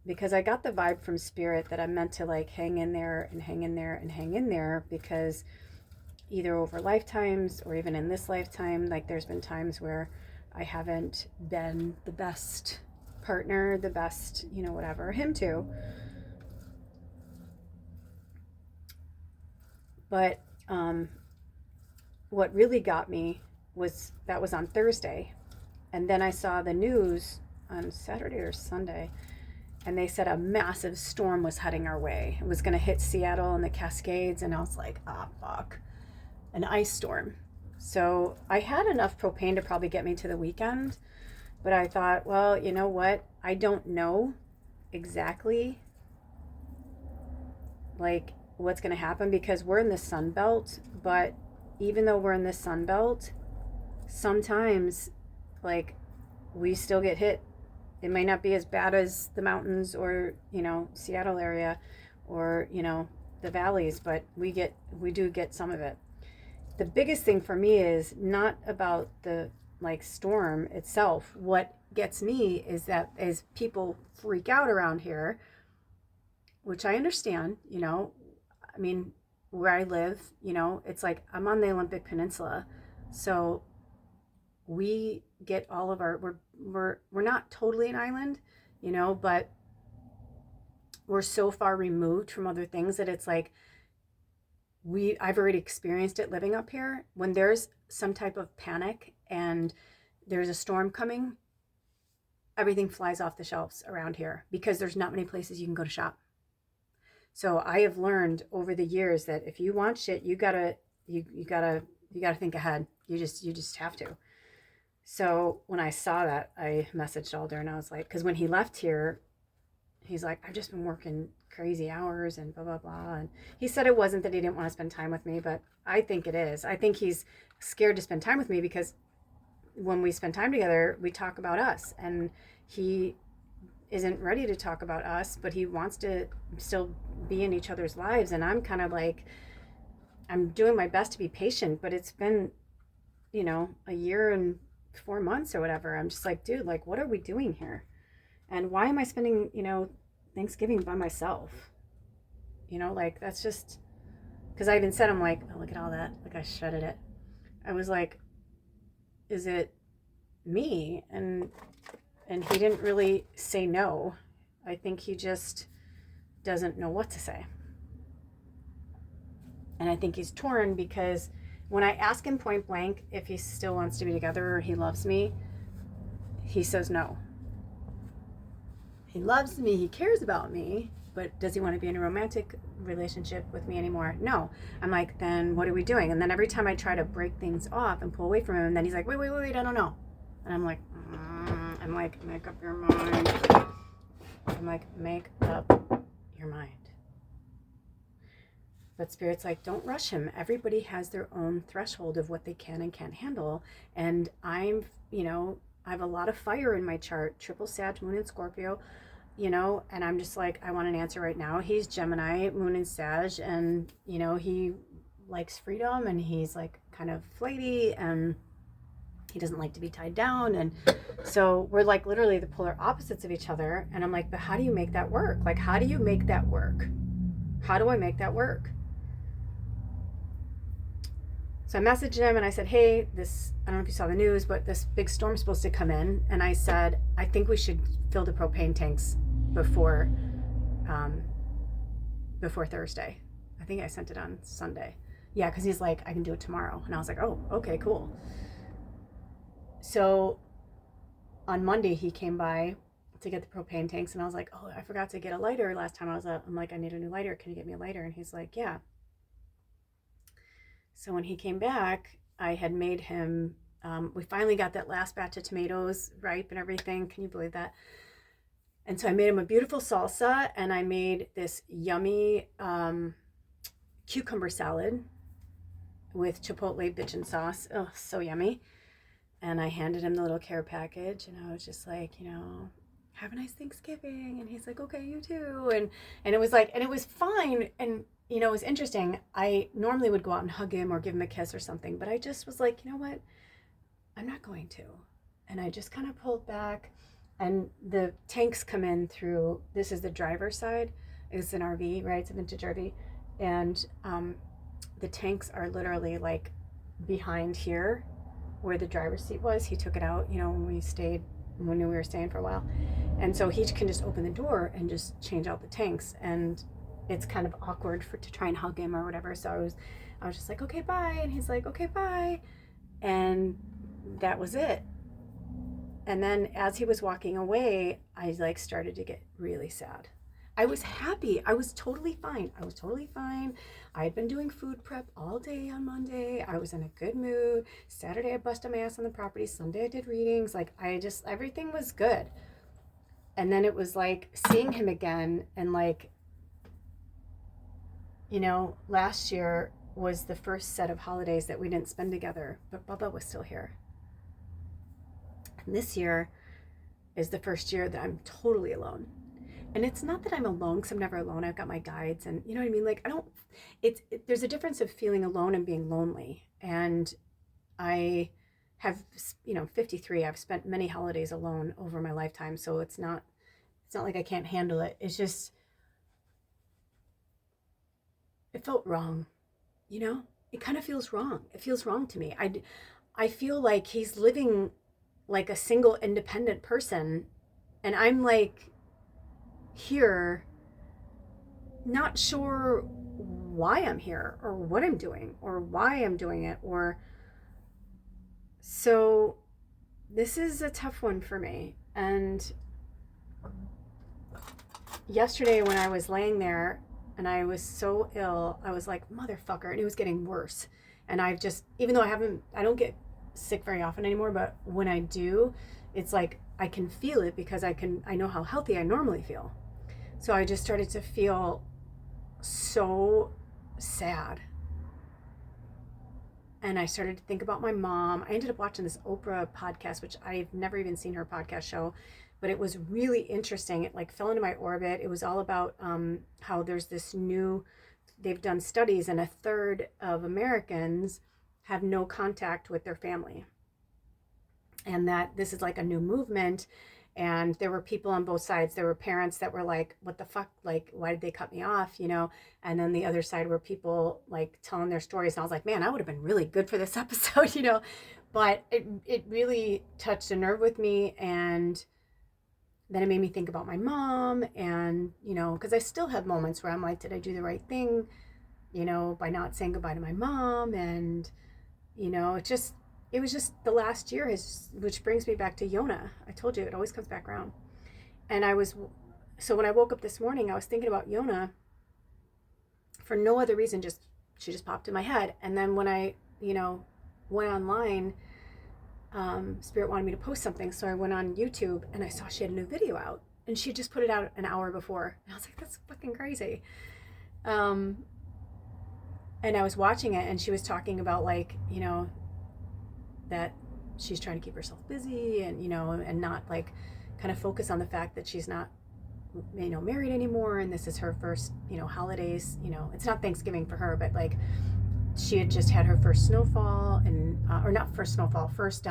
because I got the vibe from Spirit that I'm meant to like hang in there and hang in there and hang in there, because either over lifetimes or even in this lifetime, like there's been times where I haven't been the best partner, the best, whatever, him too. But what really got me was that was on Thursday. And then I saw the news on Saturday or Sunday, and they said a massive storm was heading our way. It was going to hit Seattle and the Cascades, and I was like, fuck, an ice storm. So I had enough propane to probably get me to the weekend, but I thought, well, you know what? I don't know exactly like what's going to happen, because we're in the Sun Belt, but even though we're in the Sun Belt, sometimes like we still get hit. It may not be as bad as the mountains or, Seattle area or, the valleys, but we do get some of it. The biggest thing for me is not about the like storm itself. What gets me is that as people freak out around here, which I understand, I mean, where I live, it's like I'm on the Olympic Peninsula. So we get all of our, we're not totally an island, but we're so far removed from other things that it's like I've already experienced it living up here. When there's some type of panic and there's a storm coming, everything flies off the shelves around here because there's not many places you can go to shop. So I have learned over the years that if you want shit, you gotta think ahead. You just have to. So when I saw that, I messaged Alder and I was like, because when he left here, he's like, I've just been working crazy hours and blah, blah, blah. And he said it wasn't that he didn't want to spend time with me, but I think it is. I think he's scared to spend time with me because when we spend time together, we talk about us, and he isn't ready to talk about us, but he wants to still be in each other's lives. And I'm kind of like, I'm doing my best to be patient, but it's been, a year and 4 months or whatever. I'm just like, dude, like, what are we doing here? And why am I spending, Thanksgiving by myself? Like, that's just, because I even said, I'm like, oh, look at all that. Like, I shredded it. I was like, is it me? And he didn't really say no. I think he just doesn't know what to say. And I think he's torn because when I ask him point blank if he still wants to be together or he loves me, he says no. He loves me, he cares about me, but does he want to be in a romantic relationship with me anymore? No. I'm like, then what are we doing? And then every time I try to break things off and pull away from him, and then he's like, wait, I don't know. And I'm like, make up your mind. I'm like, make up your mind. But Spirit's like, don't rush him. Everybody has their own threshold of what they can and can't handle. And I have a lot of fire in my chart, triple Sag, Moon in Scorpio, and I'm just like, I want an answer right now. He's Gemini, Moon in Sag, and, he likes freedom, and he's like kind of flighty, and he doesn't like to be tied down. And so we're like literally the polar opposites of each other. And I'm like, but how do you make that work? Like, how do you make that work? How do I make that work? So I messaged him and I said, hey, I don't know if you saw the news, but this big storm's supposed to come in. And I said, I think we should fill the propane tanks before Thursday. I think I sent it on Sunday. Yeah, because he's like, I can do it tomorrow. And I was like, oh, okay, cool. So on Monday, he came by to get the propane tanks. And I was like, oh, I forgot to get a lighter last time I was up. I'm like, I need a new lighter. Can you get me a lighter? And he's like, yeah. So when he came back, I had made him, we finally got that last batch of tomatoes ripe and everything. Can you believe that? And so I made him a beautiful salsa, and I made this yummy cucumber salad with chipotle bitchin sauce. Oh, so yummy. And I handed him the little care package, and I was just like, have a nice Thanksgiving. And he's like, okay, you too. And it was like, and it was fine. And it was interesting. I normally would go out and hug him or give him a kiss or something, but I just was like, you know what? I'm not going to. And I just kind of pulled back, and the tanks come in through, this is the driver's side. It's an RV, right? It's a vintage RV. And the tanks are literally like behind here where the driver's seat was. He took it out, when we were staying for a while. And so he can just open the door and just change out the tanks. And it's kind of awkward to try and hug him or whatever. So I was just like, okay, bye. And he's like, okay, bye. And that was it. And then as he was walking away, I like started to get really sad. I was happy. I was totally fine. I had been doing food prep all day on Monday. I was in a good mood. Saturday, I busted my ass on the property. Sunday, I did readings. Like, everything was good. And then it was like seeing him again, and like, last year was the first set of holidays that we didn't spend together, but Bubba was still here. And this year is the first year that I'm totally alone. And it's not that I'm alone, because I'm never alone. I've got my guides, and you know what I mean? Like, there's a difference of feeling alone and being lonely. And I have, 53, I've spent many holidays alone over my lifetime. So it's not like I can't handle it. It's just, it felt wrong, it kind of feels wrong. It feels wrong to me. I feel like he's living like a single independent person, and I'm like here, not sure why I'm here or what I'm doing or why I'm doing it. So this is a tough one for me. And yesterday when I was laying there and I was so ill, I was like, motherfucker, and it was getting worse. And I've just, even though I don't get sick very often anymore, but when I do, it's like I can feel it because I know how healthy I normally feel. So I just started to feel so sad. And I started to think about my mom. I ended up watching this Oprah podcast, which I've never even seen her podcast show, but it was really interesting. It like fell into my orbit. It was all about how there's this new, they've done studies, and a third of Americans have no contact with their family. And that this is like a new movement. And there were people on both sides. There were parents that were like, what the fuck? Like, why did they cut me off? And then the other side were people like telling their stories. And I was like, man, I would have been really good for this episode, But it really touched a nerve with me. And then it made me think about my mom. And, because I still have moments where I'm like, did I do the right thing, by not saying goodbye to my mom? And, it was just the last year, which brings me back to Yona. I told you, it always comes back around. And so when I woke up this morning, I was thinking about Yona for no other reason, she just popped in my head. And then when I, went online, Spirit wanted me to post something. So I went on YouTube and I saw she had a new video out, and she just put it out an hour before. And I was like, that's fucking crazy. And I was watching it, and she was talking about like, that she's trying to keep herself busy and, and not like kind of focus on the fact that she's not, married anymore. And this is her first, holidays, it's not Thanksgiving for her, but like she had just had her first snowfall or not first snowfall, first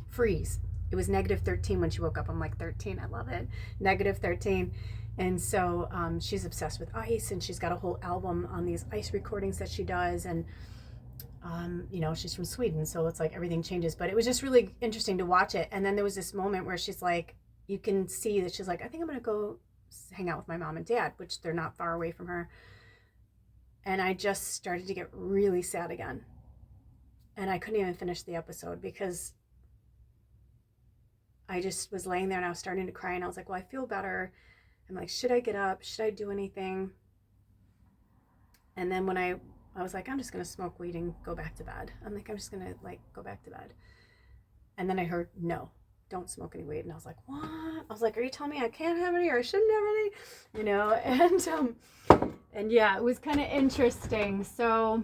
freeze. It was -13 when she woke up. I'm like, 13, I love it. -13. And so she's obsessed with ice, and she's got a whole album on these ice recordings that she does. And she's from Sweden, so it's like everything changes. But it was just really interesting to watch it. And then there was this moment where she's like, you can see that she's like, I think I'm going to go hang out with my mom and dad, which they're not far away from her. And I just started to get really sad again. And I couldn't even finish the episode because I just was laying there and I was starting to cry. And I was like, well, I feel better. I'm like, should I get up? Should I do anything? And then when I was like, I'm just going to smoke weed and go back to bed. I'm like, I'm just going to like go back to bed. And then I heard, no, don't smoke any weed. And I was like, what? I was like, are you telling me I can't have any or I shouldn't have any? And yeah, it was kind of interesting. So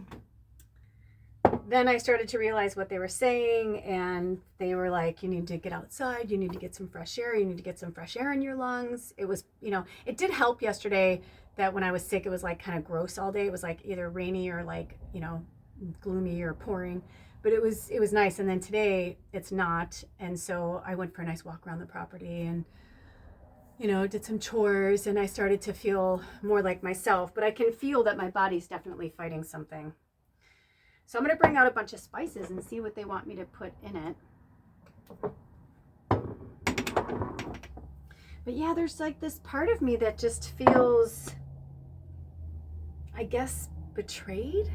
then I started to realize what they were saying, and they were like, you need to get outside. You need to get some fresh air. You need to get some fresh air in your lungs. It was, it did help yesterday that when I was sick, it was like kind of gross all day. It was like either rainy or like, gloomy or pouring, but it was nice. And then today it's not. And so I went for a nice walk around the property and, did some chores, and I started to feel more like myself, but I can feel that my body's definitely fighting something. So I'm going to bring out a bunch of spices and see what they want me to put in it. But yeah, there's like this part of me that just feels, I guess, betrayed,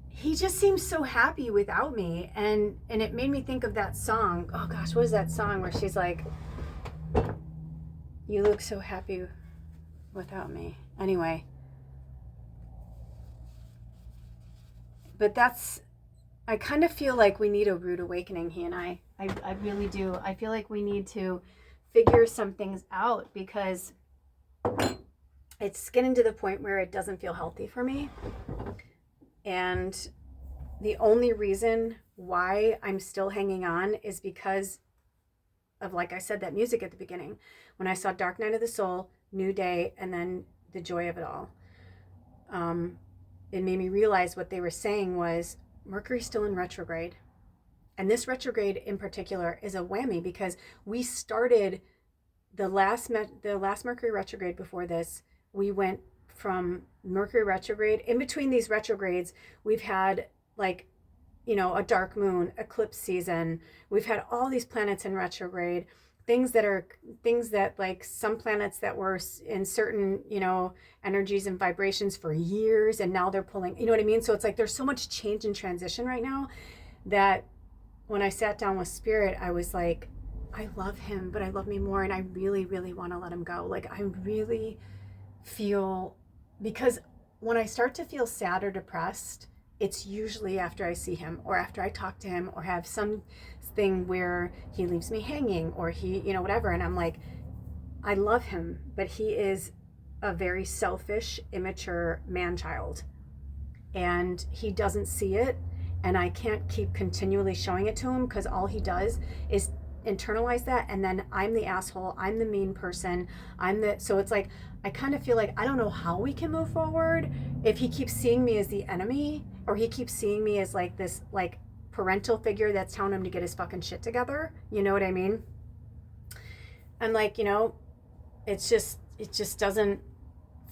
He just seems so happy without me. And it made me think of that song. Oh gosh, what is that song where she's like, you look so happy without me. Anyway. But I kind of feel like we need a rude awakening, he and I really do. I feel like we need to figure some things out because it's getting to the point where it doesn't feel healthy for me. And the only reason why I'm still hanging on is because of, like I said, that music at the beginning. When I saw Dark Night of the Soul, New Day, and then The Joy of It All, it made me realize what they were saying was Mercury's still in retrograde. And this retrograde in particular is a whammy because we started the last Mercury retrograde before this. We went from Mercury retrograde. In between these retrogrades, we've had like, a dark moon, eclipse season. We've had all these planets in retrograde, things that like some planets that were in certain, energies and vibrations for years, and now they're pulling, you know what I mean? So it's like there's so much change and transition right now that when I sat down with Spirit, I was like, I love him, but I love me more, and I really, really want to let him go. Like, I really feel, because when I start to feel sad or depressed, it's usually after I see him or after I talk to him or have something where he leaves me hanging or he, whatever. And I'm like, I love him, but he is a very selfish, immature man-child. And he doesn't see it. And I can't keep continually showing it to him because all he does is internalize that. And then I'm the asshole. I'm the mean person. So it's like, I kind of feel like I don't know how we can move forward if he keeps seeing me as the enemy or he keeps seeing me as like this like parental figure that's telling him to get his fucking shit together. You know what I mean? I'm like, it just doesn't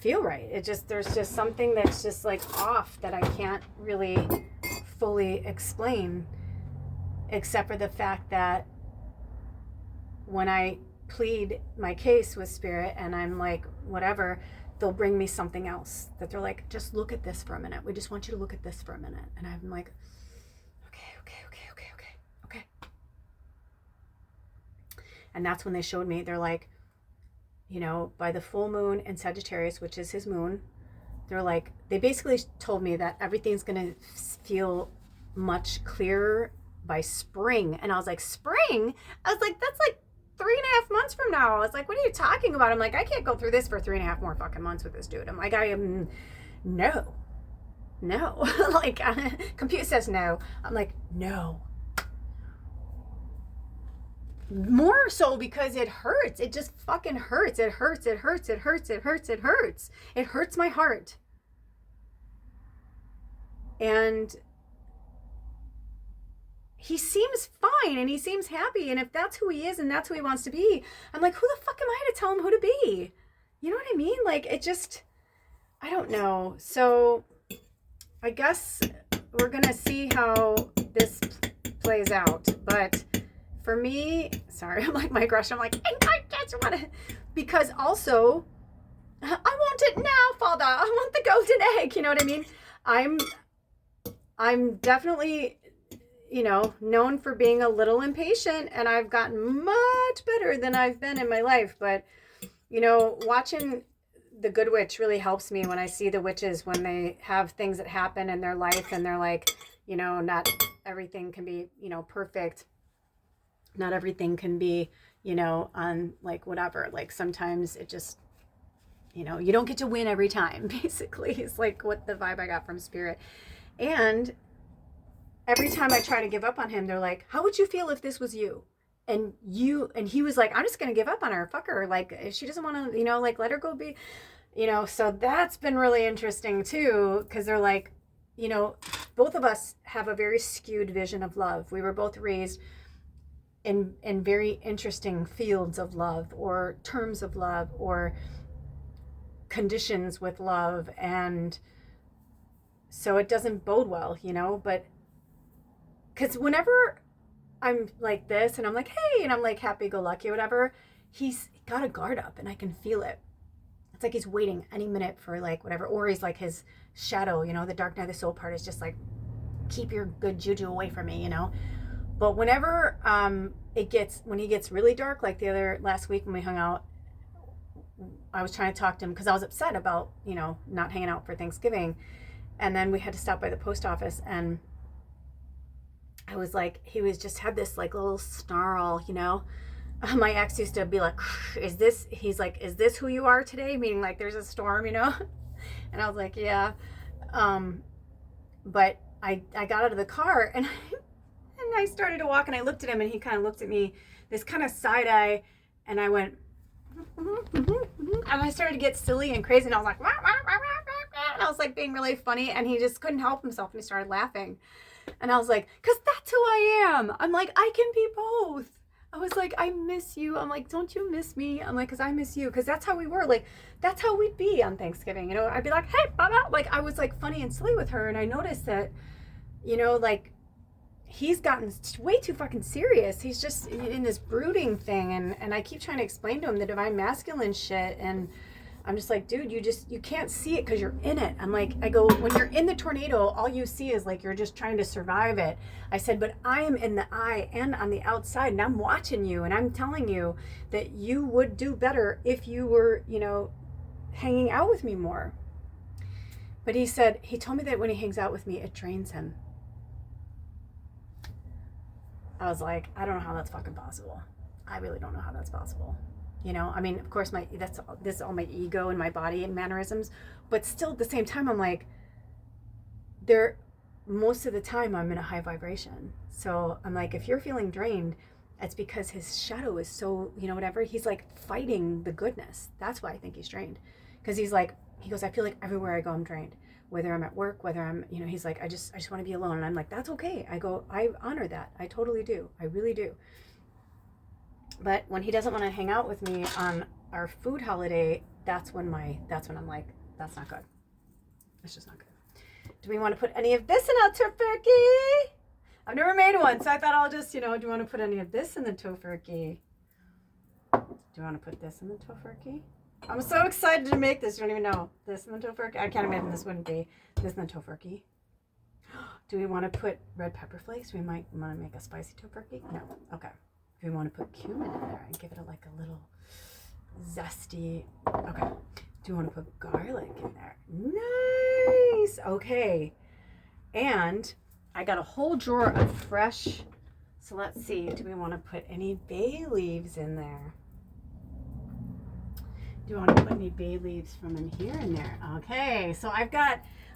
feel right. There's just something that's just like off that I can't really fully explain, except for the fact that when I plead my case with spirit and I'm like, whatever, they'll bring me something else that they're like, just look at this for a minute. We just want you to look at this for a minute. And I'm like, okay. And that's when they showed me, they're like, by the full moon in Sagittarius, which is his moon, they're like, they basically told me that everything's going to feel much clearer by spring. And I was like, spring? I was like, that's like 3.5 months from now. I was like, what are you talking about? I'm like, I can't go through this for 3.5 more fucking months with this dude. I'm like, I am, no. Like, computer says no. I'm like, no. More so because it hurts. It just fucking hurts. It hurts. It hurts my heart. And he seems fine and he seems happy. And if that's who he is and that's who he wants to be, I'm like, who the fuck am I to tell him who to be? You know what I mean? Like, it just, I don't know. So I guess we're going to see how this plays out. But for me, sorry, I'm like my aggression. I'm like, I just want to, because also, I want it now, Father. I want the golden egg. You know what I mean? I'm definitely, known for being a little impatient, and I've gotten much better than I've been in my life. But, watching The Good Witch really helps me when I see the witches, when they have things that happen in their life and they're like, not everything can be, perfect. Not everything can be, on like whatever. Like sometimes it just, you don't get to win every time, basically. It's like what the vibe I got from spirit. And every time I try to give up on him, they're like, how would you feel if this was you? And he was like, I'm just going to give up on her. Fuck her. Like, if she doesn't want to, like, let her go be, so that's been really interesting too. Cause they're like, both of us have a very skewed vision of love. We were both raised in very interesting fields of love or terms of love or conditions with love. And so it doesn't bode well, but because whenever I'm like this and I'm like, hey, and I'm like happy-go-lucky or whatever, he's got a guard up and I can feel it. It's like he's waiting any minute for like whatever, or he's like his shadow, the dark night of the soul part is just like, keep your good juju away from me, But whenever when he gets really dark, like last week when we hung out, I was trying to talk to him because I was upset about, not hanging out for Thanksgiving. And then we had to stop by the post office, and I was like, had this like little snarl, My ex used to be like, he's like, is this who you are today? Meaning like there's a storm, And I was like, yeah. But I got out of the car and I started to walk and I looked at him and he kind of looked at me, this kind of side eye, and I went, and I started to get silly and crazy and I was like, wah, wah, wah, wah, wah, and I was like being really funny and he just couldn't help himself and he started laughing. And I was like, because that's who I am. I'm like, I can be both. I was like, I miss you. I'm like, don't you miss me? I'm like, because I miss you. Because that's how we were. Like, that's how we'd be on Thanksgiving. I'd be like, hey, Baba. Like, I was like funny and silly with her. And I noticed that, like, he's gotten way too fucking serious. He's just in this brooding thing. And I keep trying to explain to him the divine masculine shit. And I'm just like, dude, you can't see it because you're in it. I'm like, I go, when you're in the tornado, all you see is like, you're just trying to survive it. I said, but I am in the eye and on the outside, and I'm watching you, and I'm telling you that you would do better if you were, hanging out with me more. But he told me that when he hangs out with me, it drains him. I was like, I don't know how that's fucking possible. I really don't know how that's possible. You know, I mean, of course, this is all my ego and my body and mannerisms, but still at the same time, I'm like, most of the time I'm in a high vibration. So I'm like, if you're feeling drained, it's because his shadow is so, whatever. He's like fighting the goodness. That's why I think he's drained. Because he goes, I feel like everywhere I go, I'm drained. Whether I'm at work, whether I'm, he's like, I just want to be alone. And I'm like, that's okay. I go, I honor that. I totally do. I really do. But when he doesn't want to hang out with me on our food holiday, that's when I'm like, that's not good. It's just not good. Do we want to put any of this in our Tofurkey? I've never made one, so I thought I'll just, do you want to put any of this in the Tofurkey? Do you want to put this in the Tofurkey? I'm so excited to make this. You don't even know. This in the Tofurkey? I can't imagine this wouldn't be this in the Tofurkey. Do we want to put red pepper flakes? We might want to make a spicy Tofurkey? No. Okay. Do we want to put cumin in there and give it like a little zesty? Okay. Do you want to put garlic in there? Nice. Okay. And I got a whole drawer of fresh. So let's see. Do we want to put any bay leaves in there? Do you want to put any bay leaves from in here and there? Okay. So I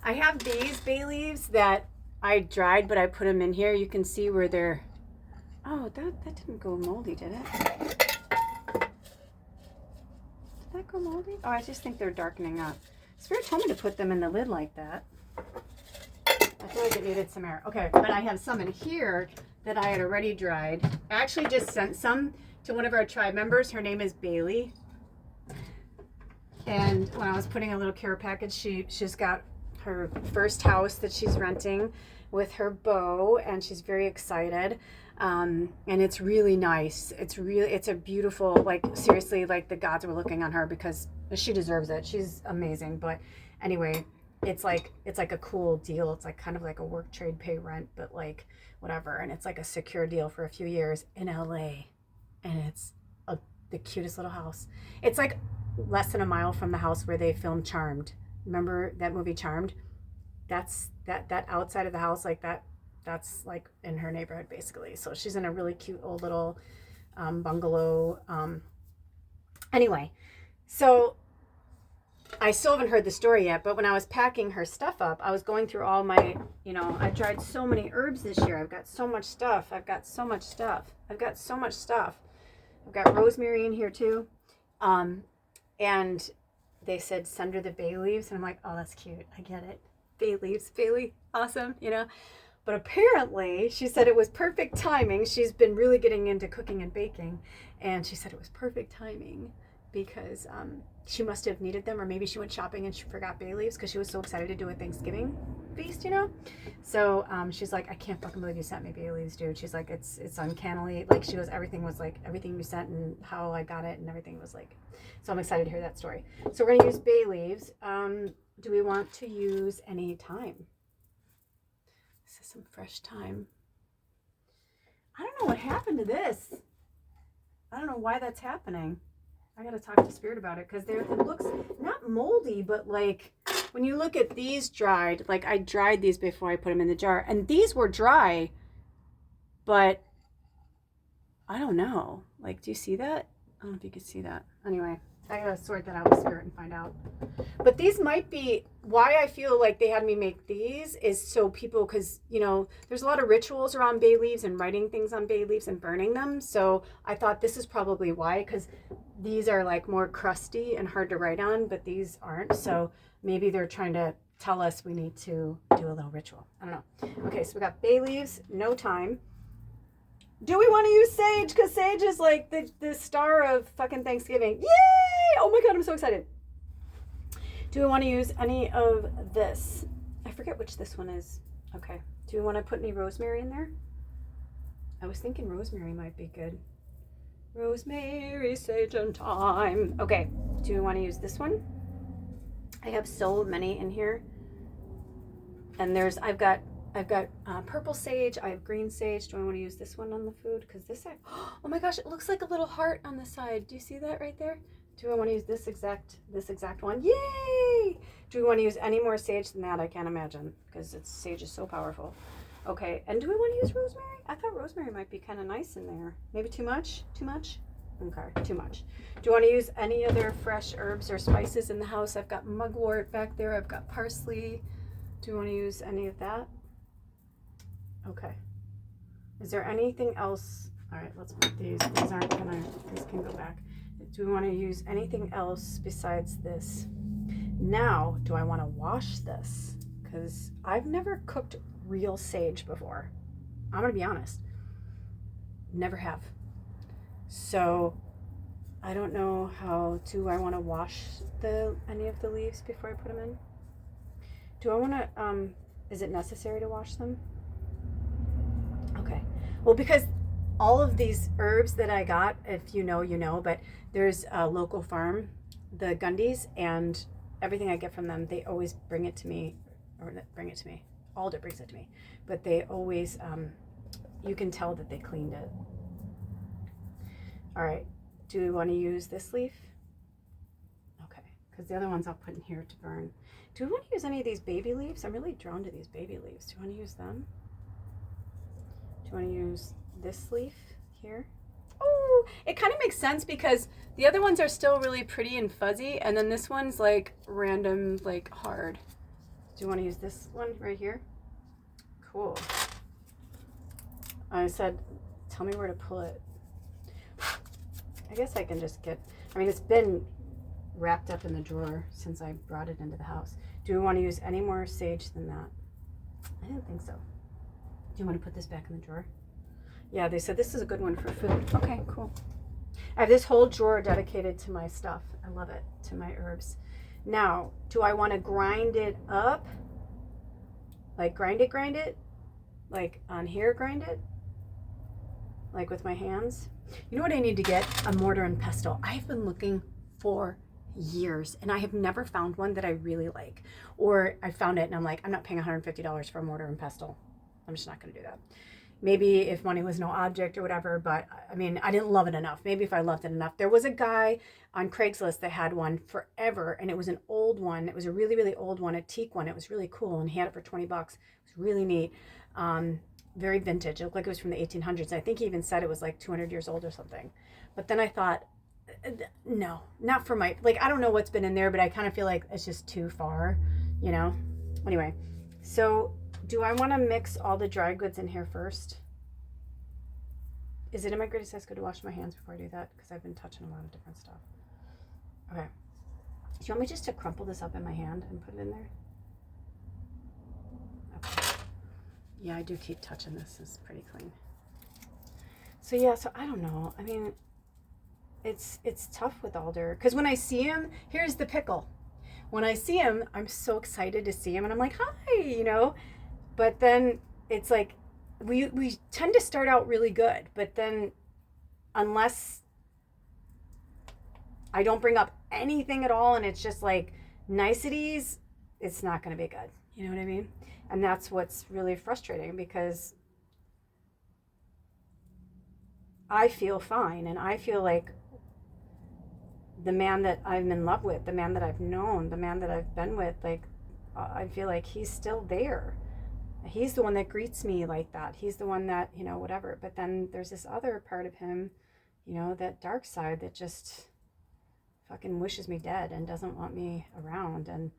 have these bay leaves that I dried, but I put them in here. You can see where they're. Oh, that didn't go moldy, did it? That go moldy? Oh, I just think they're darkening up. Spirit told me to put them in the lid like that. I feel like it needed some air. Okay, but I have some in here that I had already dried. I actually just sent some to one of our tribe members. Her name is Bailey. And when I was putting a little care package, she's got her first house that she's renting with her beau, and she's very excited. And it's really nice. It's a beautiful, like, seriously, like the gods were looking on her because she deserves it. She's amazing. But anyway, it's like a cool deal. It's like kind of like a work trade pay rent, but like whatever. And it's like a secure deal for a few years in LA. And it's the cutest little house. It's like less than a mile from the house where they filmed Charmed. Remember that movie Charmed? That's that outside of the house, like that's like in her neighborhood basically. So she's in a really cute old little bungalow. Anyway, so I still haven't heard the story yet, but when I was packing her stuff up, I was going through all my, I tried so many herbs this year. I've got so much stuff. I've got rosemary in here too. And they said send her the bay leaves, and I'm like, oh, that's cute. I get it. Bay leaves, Bailey, awesome, But apparently, she said it was perfect timing. She's been really getting into cooking and baking, and she said it was perfect timing because she must have needed them, or maybe she went shopping and she forgot bay leaves because she was so excited to do a Thanksgiving feast, So she's like, I can't fucking believe you sent me bay leaves, dude. She's like, it's uncannily, like she was, everything you sent and how I got it and everything was like, so I'm excited to hear that story. So we're gonna use bay leaves. Do we want to use any thyme? This is some fresh thyme. I don't know what happened to this. I don't know why that's happening. I gotta talk to Spirit about it because it looks not moldy, but like when you look at these dried, like I dried these before I put them in the jar, and these were dry, but I don't know. Like, do you see that? I don't know if you can see that. Anyway, I gotta sort that out with Spirit and find out. But these might be why I feel like they had me make these is so people, because there's a lot of rituals around bay leaves and writing things on bay leaves and burning them. So I thought this is probably why, because these are like more crusty and hard to write on, but these aren't. So maybe they're trying to tell us we need to do a little ritual. I don't know. Okay, so we got bay leaves, no thyme. Do we want to use sage? Because sage is like the star of fucking Thanksgiving. Yay! Oh my God, I'm so excited. Do we want to use any of this? I forget which this one is. Okay. Do we want to put any rosemary in there? I was thinking rosemary might be good. Rosemary, sage, and thyme. Okay. Do we want to use this one? I have so many in here. And I've got purple sage. I have green sage. Do I want to use this one on the food? Because this side, oh my gosh, it looks like a little heart on the side. Do you see that right there? Do I want to use this exact one? Yay! Do we want to use any more sage than that? I can't imagine, because sage is so powerful. Okay, and do we want to use rosemary? I thought rosemary might be kind of nice in there. Maybe too much? Too much? Okay, too much. Do you want to use any other fresh herbs or spices in the house? I've got mugwort back there. I've got parsley. Do you want to use any of that? Okay. Is there anything else? All right, let's put these. These aren't gonna, these can go back. Do we want to use anything else besides this? Now, do I want to wash this? Because I've never cooked real sage before. I'm gonna be honest. Never have. So I don't know how. Do I want to wash any of the leaves before I put them in? Do I want to, is it necessary to wash them? Okay. Well, because all of these herbs that I got, if you know, you know, but there's a local farm, the Gundys, and everything I get from them, they always bring it to me, or bring it to me. Alder brings it to me, but they always, you can tell that they cleaned it. All right. Do we want to use this leaf? Okay, because the other ones I'll put in here to burn. Do we want to use any of these baby leaves? I'm really drawn to these baby leaves. Do you want to use them? Do you want to use this leaf here? Oh, it kind of makes sense because the other ones are still really pretty and fuzzy, and then this one's like random, like hard. Do you want to use this one right here? Cool. I said, tell me where to pull it. I guess I can just get, I mean, it's been wrapped up in the drawer since I brought it into the house. Do we want to use any more sage than that? I don't think so. Do you want to put this back in the drawer? Yeah, they said this is a good one for food. Okay, cool. I have this whole drawer dedicated to my stuff. I love it, to my herbs. Now, do I want to grind it up? Like grind it? Like on here, grind it? Like with my hands? You know what I need to get? A mortar and pestle. I've been looking for years and I have never found one that I really like. Or I found it and I'm like, I'm not paying $150 for a mortar and pestle. I'm just not going to do that. Maybe if money was no object or whatever, but I mean, I didn't love it enough. Maybe if I loved it enough. There was a guy on Craigslist that had one forever, and it was an old one. It was a really, really old one, a teak one. It was really cool, and he had it for 20 bucks. It was really neat. Very vintage. It looked like it was from the 1800s. I think he even said it was like 200 years old or something. But then I thought, no, not for my, like, I don't know what's been in there, but I kind of feel like it's just too far, you know? Anyway, so do I want to mix all the dry goods in here first? Is it in my greatest size good to wash my hands before I do that? Because I've been touching a lot of different stuff. Okay. Do you want me just to crumple this up in my hand and put it in there? Okay. Yeah, I do keep touching this. It's pretty clean. So yeah, so I don't know. I mean, it's tough with alder. Because when I see him, here's the pickle. When I see him, I'm so excited to see him. And I'm like, hi, you know. But then it's like, we tend to start out really good. But then unless I don't bring up anything at all and it's just like niceties, it's not going to be good. You know what I mean? And that's what's really frustrating, because I feel fine and I feel like the man that I'm in love with, the man that I've known, the man that I've been with, like, I feel like he's still there. He's the one that greets me like that. He's the one that, you know, whatever. But then there's this other part of him, you know, that dark side that just fucking wishes me dead and doesn't want me around. And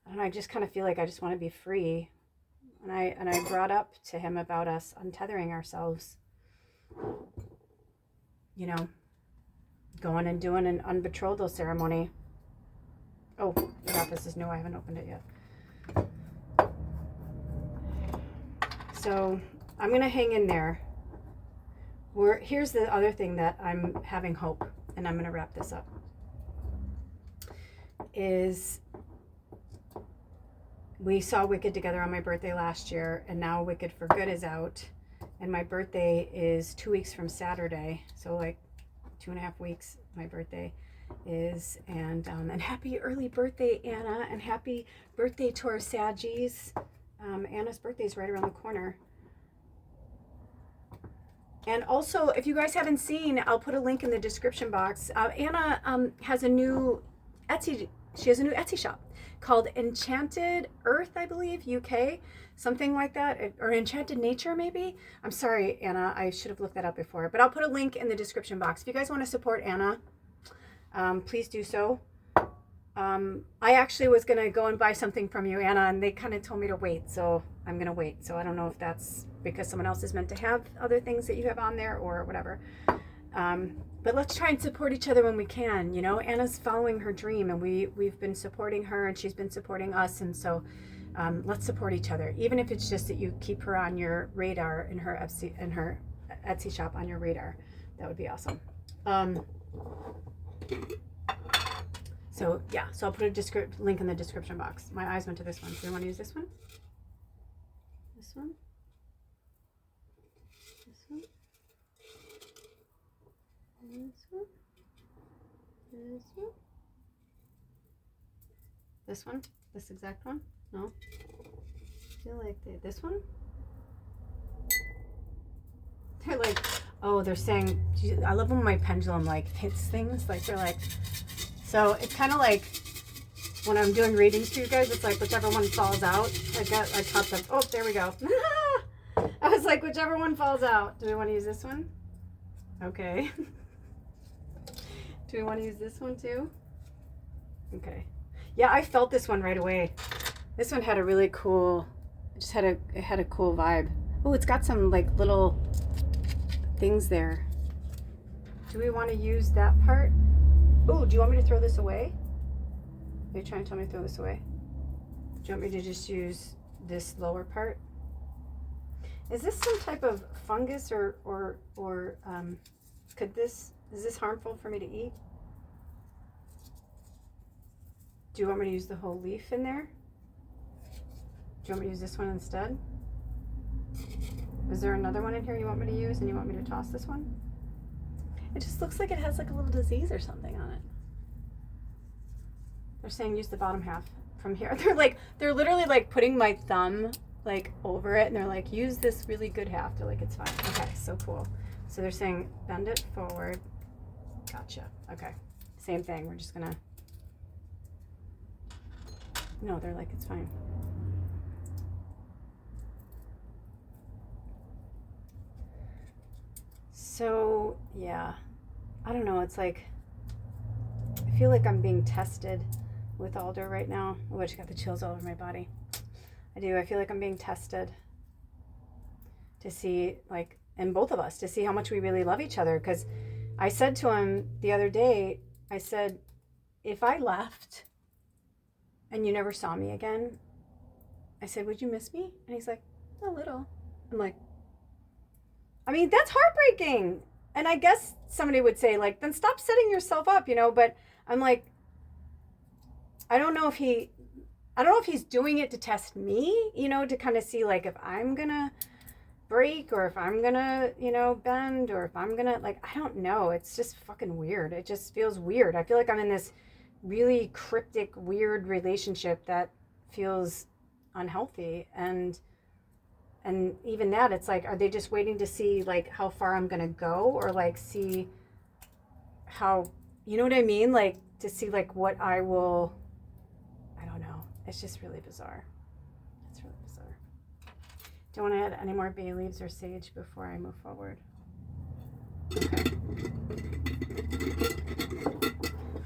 I don't know, I just kind of feel like I just want to be free. And I brought up to him about us untethering ourselves, you know, going and doing an unbetrothal ceremony. Oh, yeah, this is new. I haven't opened it yet. So I'm going to hang in there. Here's the other thing that I'm having hope, and I'm going to wrap this up, is we saw Wicked together on my birthday last year, and now Wicked for Good is out, and my birthday is 2 weeks from Saturday, so like 2.5 weeks my birthday is, and happy early birthday, Anna, and happy birthday to our Saggies. Anna's birthday is right around the corner. And also, if you guys haven't seen, I'll put a link in the description box. Anna has a new Etsy. She has a new Etsy shop. called Enchanted Earth, I believe, UK, something like that, or Enchanted Nature, maybe. I'm sorry, Anna, I should have looked that up before, but I'll put a link in the description box. If you guys want to support Anna, please do so. I actually was going to go and buy something from you, Anna, and they kind of told me to wait, so I'm going to wait. So I don't know if that's because someone else is meant to have other things that you have on there or whatever. But let's try and support each other when we can. You know, Anna's following her dream, and we've been supporting her, and she's been supporting us, and so let's support each other. Even if it's just that you keep her on your radar in her Etsy shop on your radar, that would be awesome. So yeah, so I'll put a link in the description box. My eyes went to this one. Do you want to use this one? This one? This one? This one? This one? This one? This exact one? No? I feel like this one? They're like, oh, they're saying, I love when my pendulum like hits things. Like they're like, so it's kind of like when I'm doing readings for you guys, it's like whichever one falls out. I caught them. Oh, there we go. I was like, whichever one falls out. Do we want to use this one? Okay. Do we want to use this one too? Okay. Yeah, I felt this one right away. This one had a really cool, it had a cool vibe. Oh, it's got some like little things there. Do we want to use that part? Oh, do you want me to throw this away? Are you trying to tell me to throw this away? Do you want me to just use this lower part? Is this some type of fungus or is this harmful for me to eat? Do you want me to use the whole leaf in there? Do you want me to use this one instead? Is there another one in here you want me to use and you want me to toss this one? It just looks like it has like a little disease or something on it. They're saying use the bottom half from here. They're literally like putting my thumb like over it and they're like, use this really good half. They're like, it's fine. Okay, so cool. So they're saying bend it forward. Gotcha. Okay. Same thing. We're just gonna, no, they're like, it's fine. So yeah, I don't know. It's like, I feel like I'm being tested with Alder right now. Oh, I just got the chills all over my body. I do. I feel like I'm being tested to see, like, and both of us, to see how much we really love each other. Because I said to him the other day, I said, if I left and you never saw me again, I said, would you miss me? And he's like, a little. I'm like, I mean, that's heartbreaking. And I guess somebody would say, like, then stop setting yourself up, you know, but I'm like, I don't know if he's doing it to test me, you know, to kind of see, like, if I'm going to break or if I'm going to, you know, bend or if I'm going to, like, I don't know. It's just fucking weird. It just feels weird. I feel like I'm in this really cryptic, weird relationship that feels unhealthy. And even that, it's like, are they just waiting to see, like, how far I'm going to go or, like, see how, you know what I mean? Like, to see, like, what I will, I don't know. It's just really bizarre. It's really bizarre. Do you want to add any more bay leaves or sage before I move forward? Okay.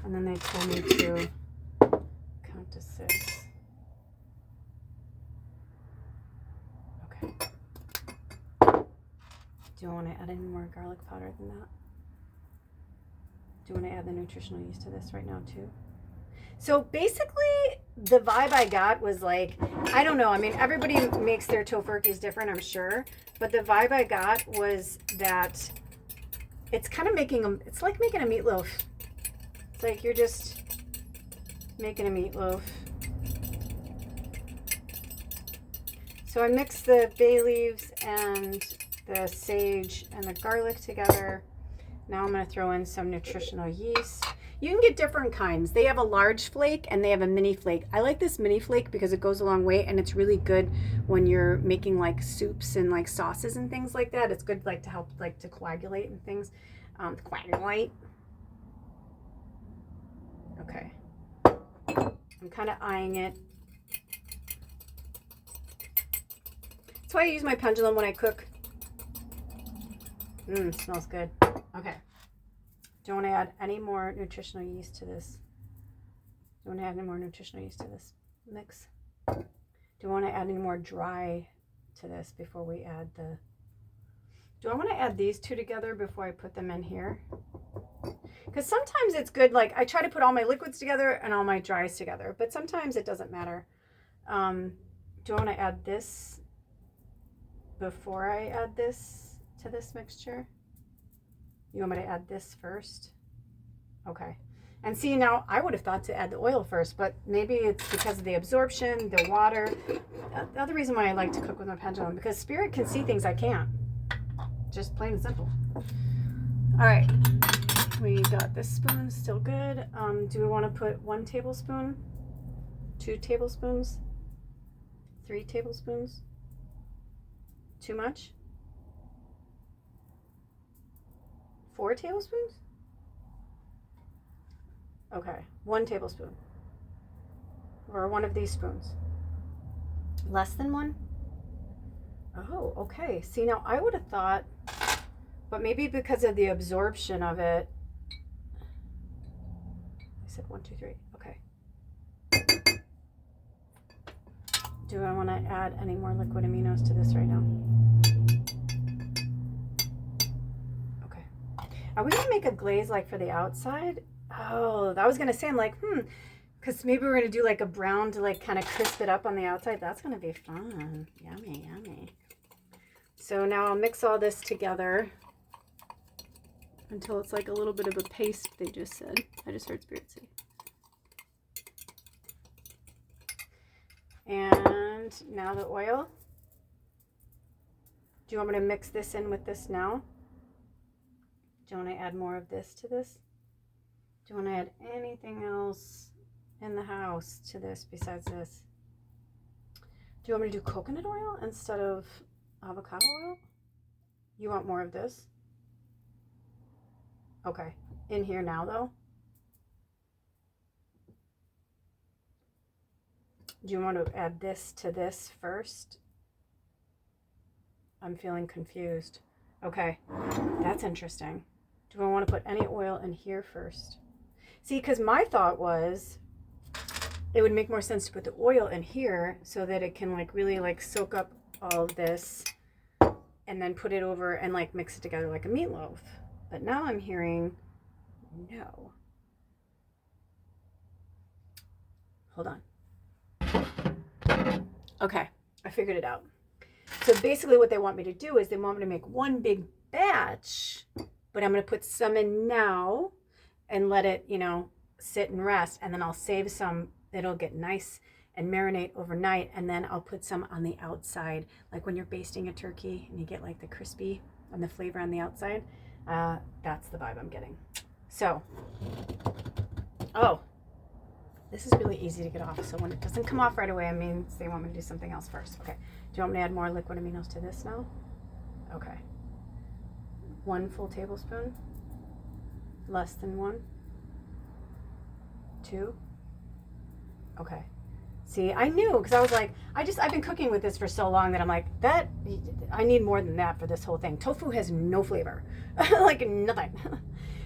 And then they told me to count to 6. Do you want to add any more garlic powder than that? Do you want to add the nutritional yeast to this right now too? So basically the vibe I got was like, I don't know. I mean, everybody makes their Tofurkeys different, I'm sure. But the vibe I got was that it's kind of it's like making a meatloaf. It's like you're just making a meatloaf. So I mixed the bay leaves and the sage and the garlic together. Now I'm going to throw in some nutritional yeast. You can get different kinds. They have a large flake and they have a mini flake. I like this mini flake because it goes a long way and it's really good when you're making like soups and like sauces and things like that. It's good like to help like to coagulate and things. Coagulate. Okay. I'm kind of eyeing it. That's why I use my pendulum when I cook. Smells good. Okay. Don't want to add any more nutritional yeast to this. Don't want to add any more nutritional yeast to this mix. Do I want to add any more dry to this before we add the... Do I want to add these two together before I put them in here? Because sometimes it's good, like I try to put all my liquids together and all my dries together, but sometimes it doesn't matter. Do I want to add this before I add this to this mixture? You want me to add this first? Okay. And see, now I would have thought to add the oil first, but maybe it's because of the absorption, the water. The other reason why I like to cook with my pendulum, because Spirit can see things I can't. Just plain and simple. All right. We got this spoon, still good. Do we want to put 1 tablespoon, 2 tablespoons, 3 tablespoons? Too much? 4 tablespoons? Okay, 1 tablespoon. Or one of these spoons. Less than 1? Oh, okay. See, now I would have thought, but maybe because of the absorption of it, I said 1, 2, 3. Okay. Do I want to add any more liquid aminos to this right now? Okay. Are we going to make a glaze like for the outside? Oh, I was going to say, I'm like, because maybe we're going to do like a brown to like kind of crisp it up on the outside. That's going to be fun. Yummy, yummy. So now I'll mix all this together until it's like a little bit of a paste, they just said. I just heard Spirit say. And now the oil. Do you want me to mix this in with this now? Do you want to add more of this to this? Do you want to add anything else in the house to this besides this? Do you want me to do coconut oil instead of avocado oil? You want more of this? Okay. In here now though? Do you want to add this to this first? I'm feeling confused. Okay. That's interesting. Do I want to put any oil in here first? See, because my thought was it would make more sense to put the oil in here so that it can like really like soak up all of this and then put it over and like mix it together like a meatloaf. But now I'm hearing no. Hold on. Okay, I figured it out. So basically what they want me to do is they want me to make one big batch, but I'm going to put some in now and let it, you know, sit and rest. And then I'll save some. It'll get nice and marinate overnight. And then I'll put some on the outside, like when you're basting a turkey and you get like the crispy and the flavor on the outside. That's the vibe I'm getting. So, oh, this is really easy to get off. So when it doesn't come off right away, it means they want me to do something else first. Okay. Do you want me to add more liquid aminos to this now? Okay. 1 full tablespoon. Less than 1. 2. Okay. See, I knew, because I was like, I've been cooking with this for so long that I'm like, that, I need more than that for this whole thing. Tofu has no flavor. Like, nothing.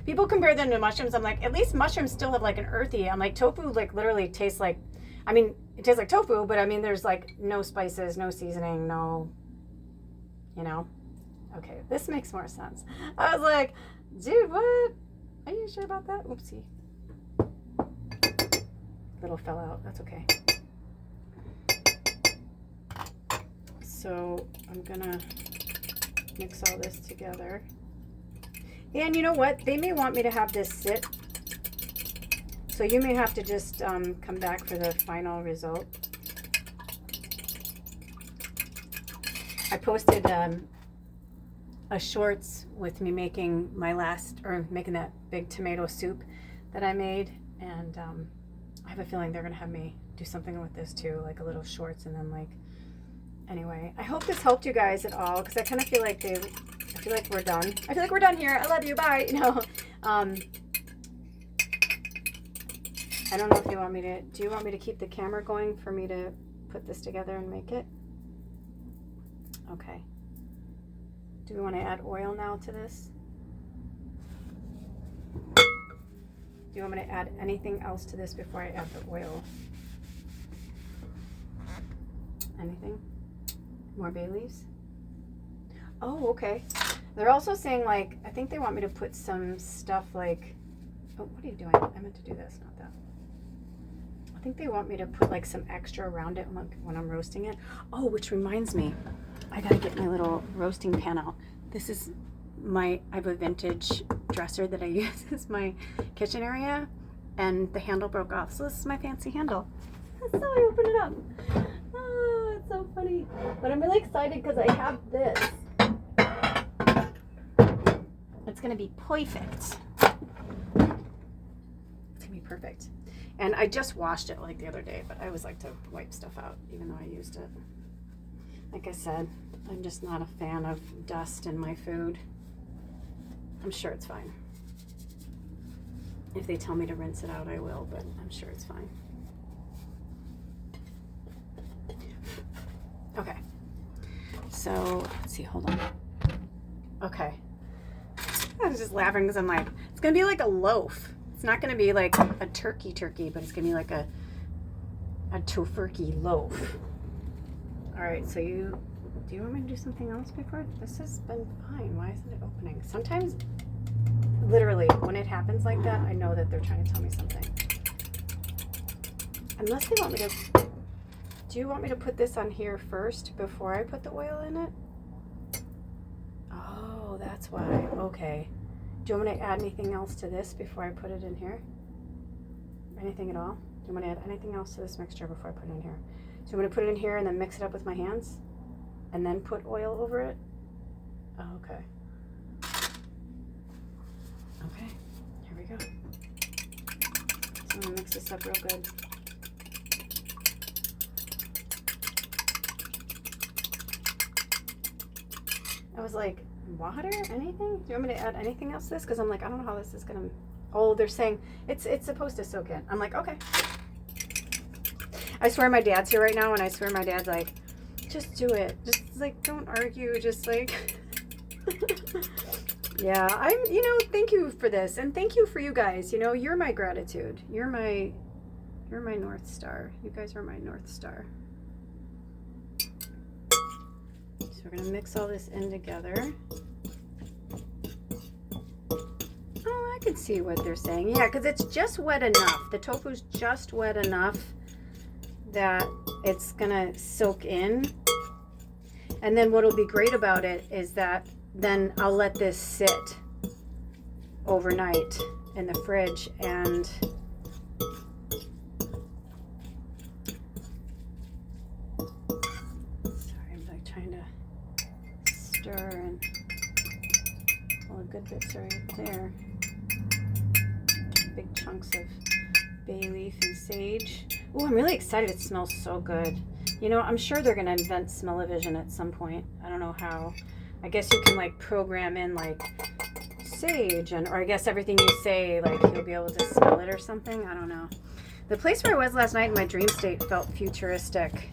People compare them to mushrooms. I'm like, at least mushrooms still have like an earthy. I'm like, tofu like literally tastes like, I mean, it tastes like tofu, but I mean, there's like no spices, no seasoning, no, you know. Okay, this makes more sense. I was like, dude, what? Are you sure about that? Oopsie. Little fell out. That's okay. So I'm gonna mix all this together. And you know what? They may want me to have this sit. So you may have to just come back for the final result. I posted a shorts with me making making that big tomato soup that I made. And I have a feeling they're gonna have me do something with this too, like a little shorts, and then like, anyway, I hope this helped you guys at all, because I kind of feel like we're done. I feel like we're done here. I love you. Bye. You know, I don't know if you want me to, do you want me to keep the camera going for me to put this together and make it? Okay. Do we want to add oil now to this? Do you want me to add anything else to this before I add the oil? Anything? More bay leaves? Oh, okay. They're also saying, like, I think they want me to put some stuff like, oh, what are you doing? I meant to do this, not that. I think they want me to put like some extra around it when I'm roasting it. Oh, which reminds me, I gotta get my little roasting pan out. This is I have a vintage dresser that I use as my kitchen area, and the handle broke off. So this is my fancy handle. So I open it up. Oh, it's so funny. But I'm really excited because I have this. It's gonna be perfect. It's gonna be perfect. And I just washed it like the other day, but I always like to wipe stuff out even though I used it. Like I said, I'm just not a fan of dust in my food. I'm sure it's fine. If they tell me to rinse it out, I will, but I'm sure it's fine. Okay. So, let's see, hold on. Okay. I was just laughing because I'm like, it's going to be like a loaf. It's not going to be like a turkey, but it's going to be like a Tofurkey loaf. All right, so do you want me to do something else before? This has been fine. Why isn't it opening? Sometimes, literally, when it happens like that, I know that they're trying to tell me something. Unless they want me to, do you want me to put this on here first before I put the oil in it? Oh, that's why. Okay. Do you want me to add anything else to this before I put it in here? Anything at all? Do you want me to add anything else to this mixture before I put it in here? So I'm going to put it in here and then mix it up with my hands and then put oil over it? Oh, okay. Okay, here we go. So I'm going to mix this up real good. I was like, water? Anything? Do you want me to add anything else to this? Because I'm like, I don't know how this is going to... Oh, they're saying it's supposed to soak in. I'm like, okay. I swear my dad's here right now, and I swear my dad's like, just do it. Just, like, don't argue. Just, like... Yeah, thank you for this. And thank you for you guys. You know, you're my gratitude. You're my North Star. You guys are my North Star. So we're going to mix all this in together. Oh, I can see what they're saying. Yeah, because it's just wet enough. The tofu's just wet enough that it's going to soak in. And then what'll be great about it is that then I'll let this sit overnight in the fridge and sorry, I'm like trying to stir, and all the good bits are right there. Big chunks of bay leaf and sage. Oh, I'm really excited. It smells so good. You know, I'm sure they're going to invent smell-o-vision at some point. I don't know how. I guess you can like program in like sage, or I guess everything you say, like you'll be able to smell it or something. I don't know. The place where I was last night in my dream state felt futuristic,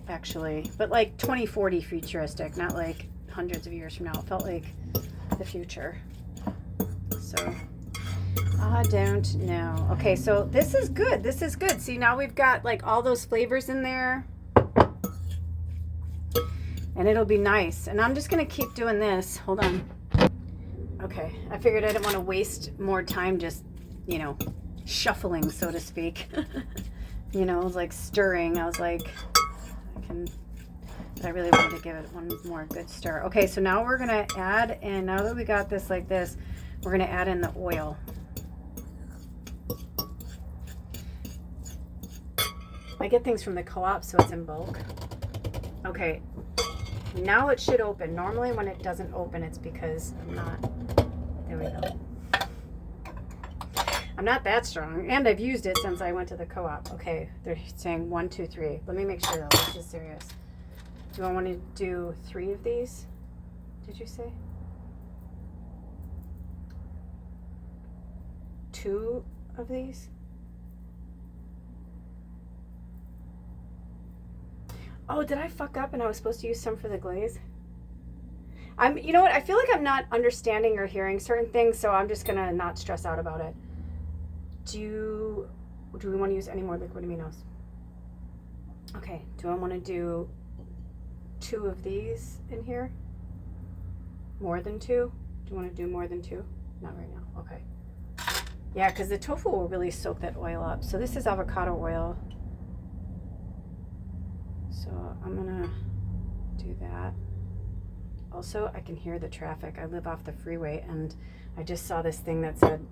actually, but like 2040 futuristic, not like hundreds of years from now. It felt like the future. So I don't know. Okay, so this is good. This is good. See, now we've got like all those flavors in there. And it'll be nice. And I'm just going to keep doing this. Hold on. Okay. I figured I didn't want to waste more time just, shuffling, so to speak. Like stirring. I was like, I really wanted to give it one more good stir. Okay, so now we're going to add, and now that we got this like this, we're going to add in the oil. I get things from the co-op, so it's in bulk. Okay. Now it should open. Normally when it doesn't open, it's because I'm not, there we go. I'm not that strong, and I've used it since I went to the co-op. Okay, they're saying 1, 2, 3. Let me make sure though, this is serious. Do I want to do 3 of these? Did you say? 2 of these. Oh, did I fuck up and I was supposed to use some for the glaze? You know what? I feel like I'm not understanding or hearing certain things, so I'm just gonna not stress out about it. Do we want to use any more liquid aminos? Okay, do I want to do 2 of these in here? More than 2? Do you want to do more than 2? Not right now. Okay. Yeah, because the tofu will really soak that oil up. So this is avocado oil. So I'm gonna do that. Also, I can hear the traffic. I live off the freeway, and I just saw this thing that said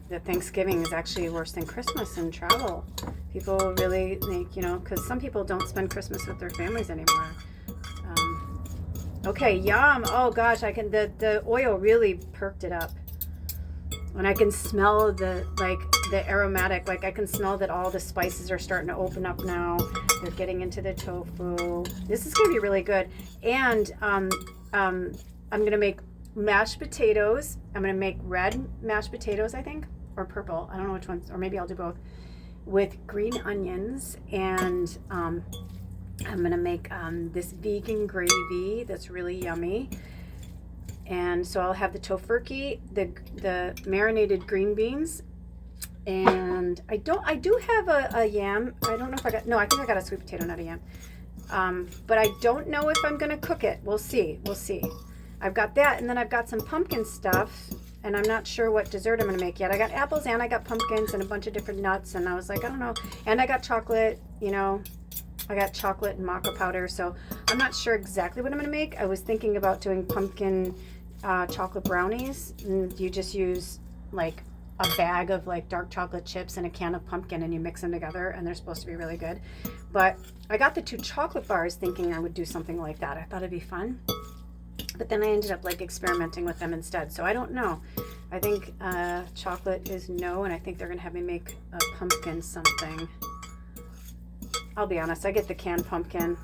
that Thanksgiving is actually worse than Christmas in travel. People really think, you know, because some people don't spend Christmas with their families anymore. Okay, yum. Oh gosh, I can. The oil really perked it up, and I can smell the aromatic. Like I can smell that all the spices are starting to open up now. They're getting into the tofu. This is gonna be really good. And I'm gonna make mashed potatoes. I'm gonna make red mashed potatoes, I think, or purple. I don't know which ones, or maybe I'll do both, with green onions. And I'm gonna make this vegan gravy that's really yummy. And so I'll have the tofurkey, the marinated green beans, and I do have a yam. I don't know if I think I got a sweet potato, not a yam. But I don't know if I'm gonna cook it. We'll see. I've got that, and then I've got some pumpkin stuff, and I'm not sure what dessert I'm gonna make yet. I got apples and I got pumpkins and a bunch of different nuts, and I was like, I don't know. And I got chocolate, you know. I got chocolate and maca powder, so I'm not sure exactly what I'm gonna make. I was thinking about doing pumpkin chocolate brownies, and you just use like a bag of like dark chocolate chips and a can of pumpkin, and you mix them together, and they're supposed to be really good. But I got the 2 chocolate bars thinking I would do something like that. I thought it'd be fun, but then I ended up like experimenting with them instead, so I don't know. I think chocolate is no, and I think they're gonna have me make a pumpkin something. I'll be honest, I get the canned pumpkin.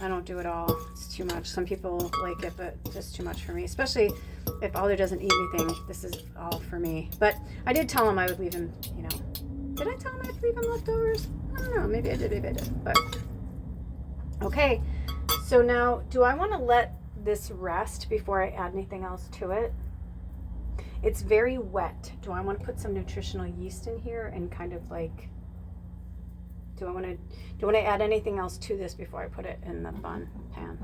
I don't do it all. It's too much. Some people like it, but just too much for me, especially if Alder doesn't eat anything. This is all for me. But I did tell him I would leave him, you know. Did I tell him I'd leave him leftovers? I don't know. Maybe I did. But okay. So now, do I want to let this rest before I add anything else to it? It's very wet. Do I want to put some nutritional yeast in here and kind of like... Do I want to add anything else to this before I put it in the bun pan?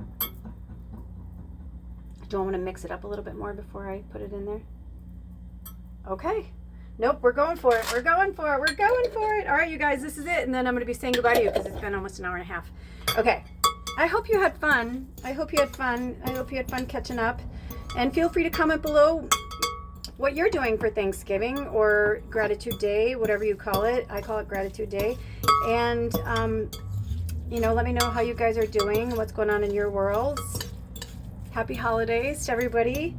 Do I want to mix it up a little bit more before I put it in there? Okay. Nope, we're going for it. We're going for it. All right, you guys, this is it. And then I'm going to be saying goodbye to you because it's been almost an hour and a half. Okay. I hope you had fun. I hope you had fun catching up. And feel free to comment below what you're doing for Thanksgiving or Gratitude Day, whatever you call it. I call it Gratitude Day. And, you know, let me know how you guys are doing, what's going on in your worlds. Happy holidays to everybody.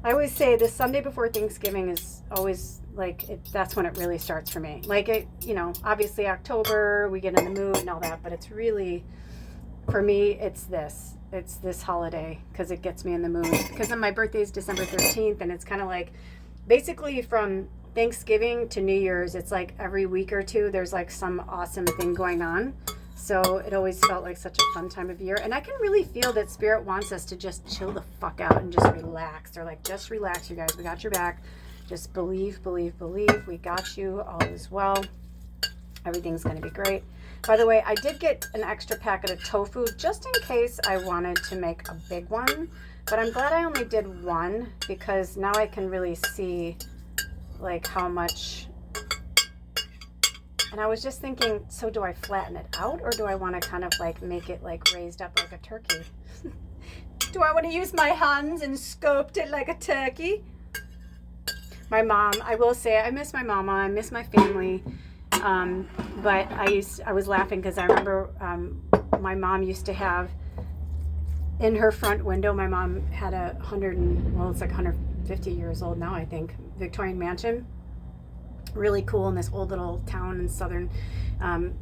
I always say the Sunday before Thanksgiving is always like, that's when it really starts for me. Like, it, you know, obviously October, we get in the mood and all that, but it's really, for me, it's this holiday because it gets me in the mood. Because then my birthday is December 13th, and it's kind of like basically from Thanksgiving to New Year's, it's like every week or two there's like some awesome thing going on. So it always felt like such a fun time of year, and I can really feel that Spirit wants us to just chill the fuck out and just relax. They're like, just relax, you guys, we got your back. Just believe, we got you. All is well. Everything's going to be great. By the way, I did get an extra packet of tofu just in case I wanted to make a big one, but I'm glad I only did one because now I can really see like how much. And I was just thinking, so do I flatten it out or do I want to kind of like make it like raised up like a turkey? Do I want to use my hands and sculpt it like a turkey? My mom, I will say, I miss my mama, I miss my family. But I was laughing because I remember my mom used to have in her front window, my mom had it's like 150 years old now, I think, Victorian mansion. Really cool in this old little town in southern,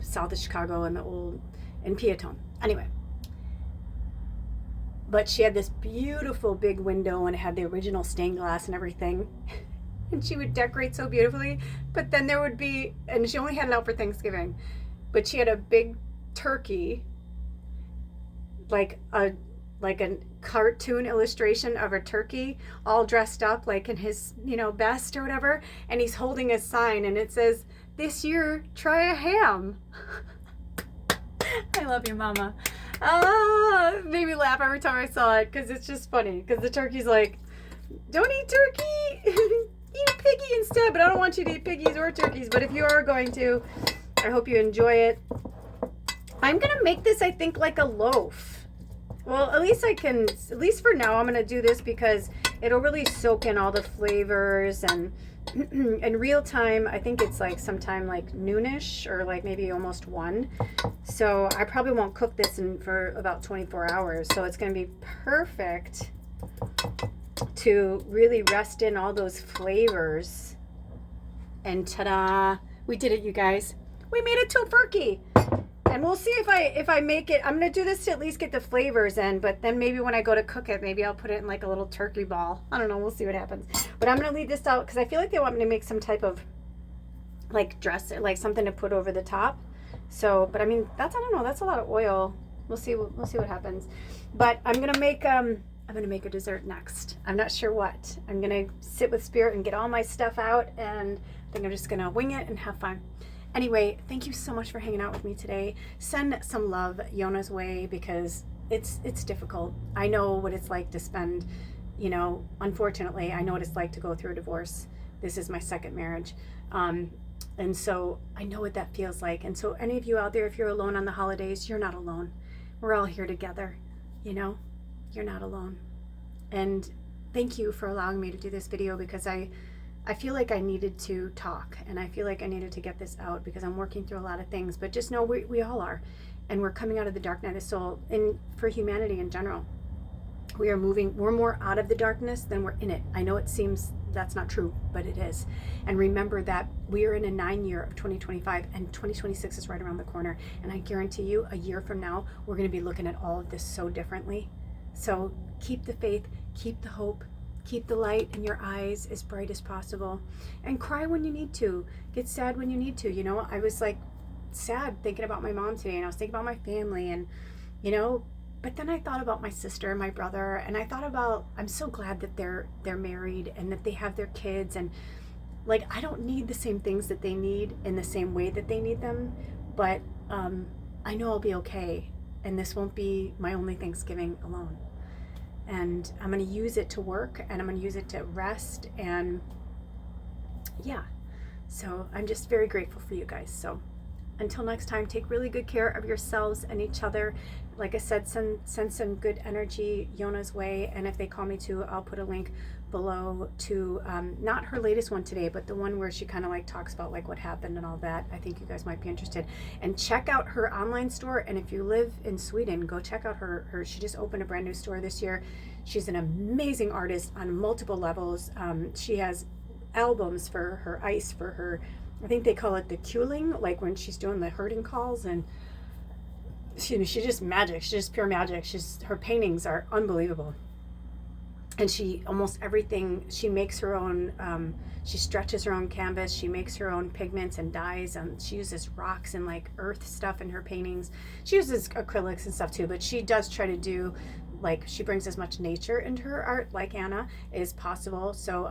south of Chicago in Peatone. Anyway. But she had this beautiful big window and it had the original stained glass and everything. and she would decorate so beautifully. But then there would be, and she only had it out for Thanksgiving, but she had a big turkey, like a cartoon illustration of a turkey all dressed up like in his, best or whatever, and he's holding a sign and it says, "This year, try a ham." I love you, Mama. It made me laugh every time I saw it because it's just funny, because the turkey's like, "Don't eat turkey, eat a piggy instead." But I don't want you to eat piggies or turkeys, but if you are going to, I hope you enjoy it. I'm gonna make this, I think, like a loaf. Well, at least for now, I'm gonna do this because it'll really soak in all the flavors, and in real time, I think it's like sometime like noonish or like maybe almost 1. So I probably won't cook this for about 24 hours. So it's gonna be perfect to really rest in all those flavors. And ta-da, we did it, you guys. We made a tofurkey. And we'll see if I make it. I'm going to do this to at least get the flavors in, but then maybe when I go to cook it, maybe I'll put it in like a little turkey ball. I don't know. We'll see what happens. But I'm going to leave this out because I feel like they want me to make some type of like dress, like something to put over the top. So, but I mean, I don't know. That's a lot of oil. We'll see what happens. But I'm going to make a dessert next. I'm not sure what. I'm going to sit with Spirit and get all my stuff out, and I think I'm just going to wing it and have fun. Anyway, thank you so much for hanging out with me today. Send some love Yona's way because it's difficult. I know what it's like to spend, unfortunately, I know what it's like to go through a divorce. This is my second marriage. And so I know what that feels like. And so any of you out there, if you're alone on the holidays, you're not alone. We're all here together, you're not alone. And thank you for allowing me to do this video because I feel like I needed to talk, and I feel like I needed to get this out because I'm working through a lot of things, but just know we all are, and we're coming out of the dark night of soul. And for humanity in general, we're more out of the darkness than we're in it. I know it seems that's not true, but it is. And remember that we are in a 9-year of 2025, and 2026 is right around the corner. And I guarantee you, a year from now, we're going to be looking at all of this so differently. So keep the faith, keep the hope, keep the light in your eyes as bright as possible, and cry when you need to. Get sad when you need to. I was like sad thinking about my mom today, and I was thinking about my family, and but then I thought about my sister and my brother, and I thought about, I'm so glad that they're married and that they have their kids, and like I don't need the same things that they need in the same way that they need them, but I know I'll be okay, and this won't be my only Thanksgiving alone. And I'm going to use it to work, and I'm going to use it to rest, and yeah. So I'm just very grateful for you guys. So until next time, take really good care of yourselves and each other. Like I said, send some good energy Yona's way, and if they call me to, I'll put a link below to not her latest one today, but the one where she kind of like talks about like what happened and all that. I think you guys might be interested. And check out her online store, and if you live in Sweden, go check out her she just opened a brand new store this year. She's an amazing artist on multiple levels. She has albums for her ice, for her, I think they call it the culing, like when she's doing the hurting calls, and she's just magic. She's just pure magic. Her paintings are unbelievable. And she almost everything, she makes her own, she stretches her own canvas, she makes her own pigments and dyes, and she uses rocks and like earth stuff in her paintings. She uses acrylics and stuff too, but she does try to do, like, she brings as much nature into her art, like Anna, as possible. So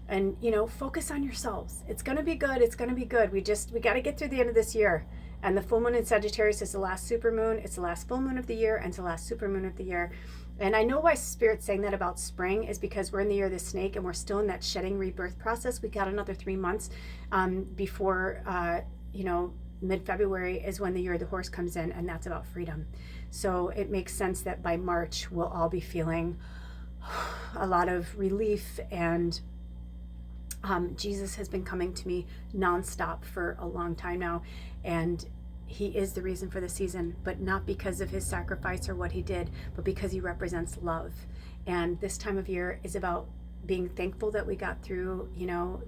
and focus on yourselves. It's gonna be good. It's gonna be good. We got to get through the end of this year. And the full moon in Sagittarius is the last super moon. It's the last full moon of the year, and it's the last super moon of the year. And I know why Spirit's saying that about spring is because we're in the year of the snake, and we're still in that shedding rebirth process. We got another 3 months before mid-February is when the year of the horse comes in, and that's about freedom. So it makes sense that by March we'll all be feeling a lot of relief, and Jesus has been coming to me nonstop for a long time now, and he is the reason for the season, but not because of his sacrifice or what he did, but because he represents love. And this time of year is about being thankful that we got through,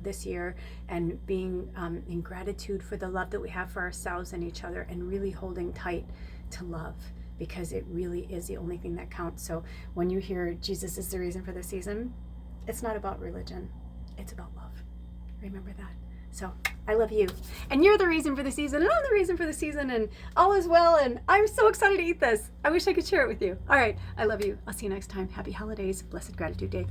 this year, and being in gratitude for the love that we have for ourselves and each other, and really holding tight to love, because it really is the only thing that counts. So when you hear Jesus is the reason for the season, it's not about religion, it's about love. remember that. So I love you. And you're the reason for the season, and I'm the reason for the season, and all is well, and I'm so excited to eat this. I wish I could share it with you. All right, I love you. I'll see you next time. Happy holidays. Blessed Gratitude Day.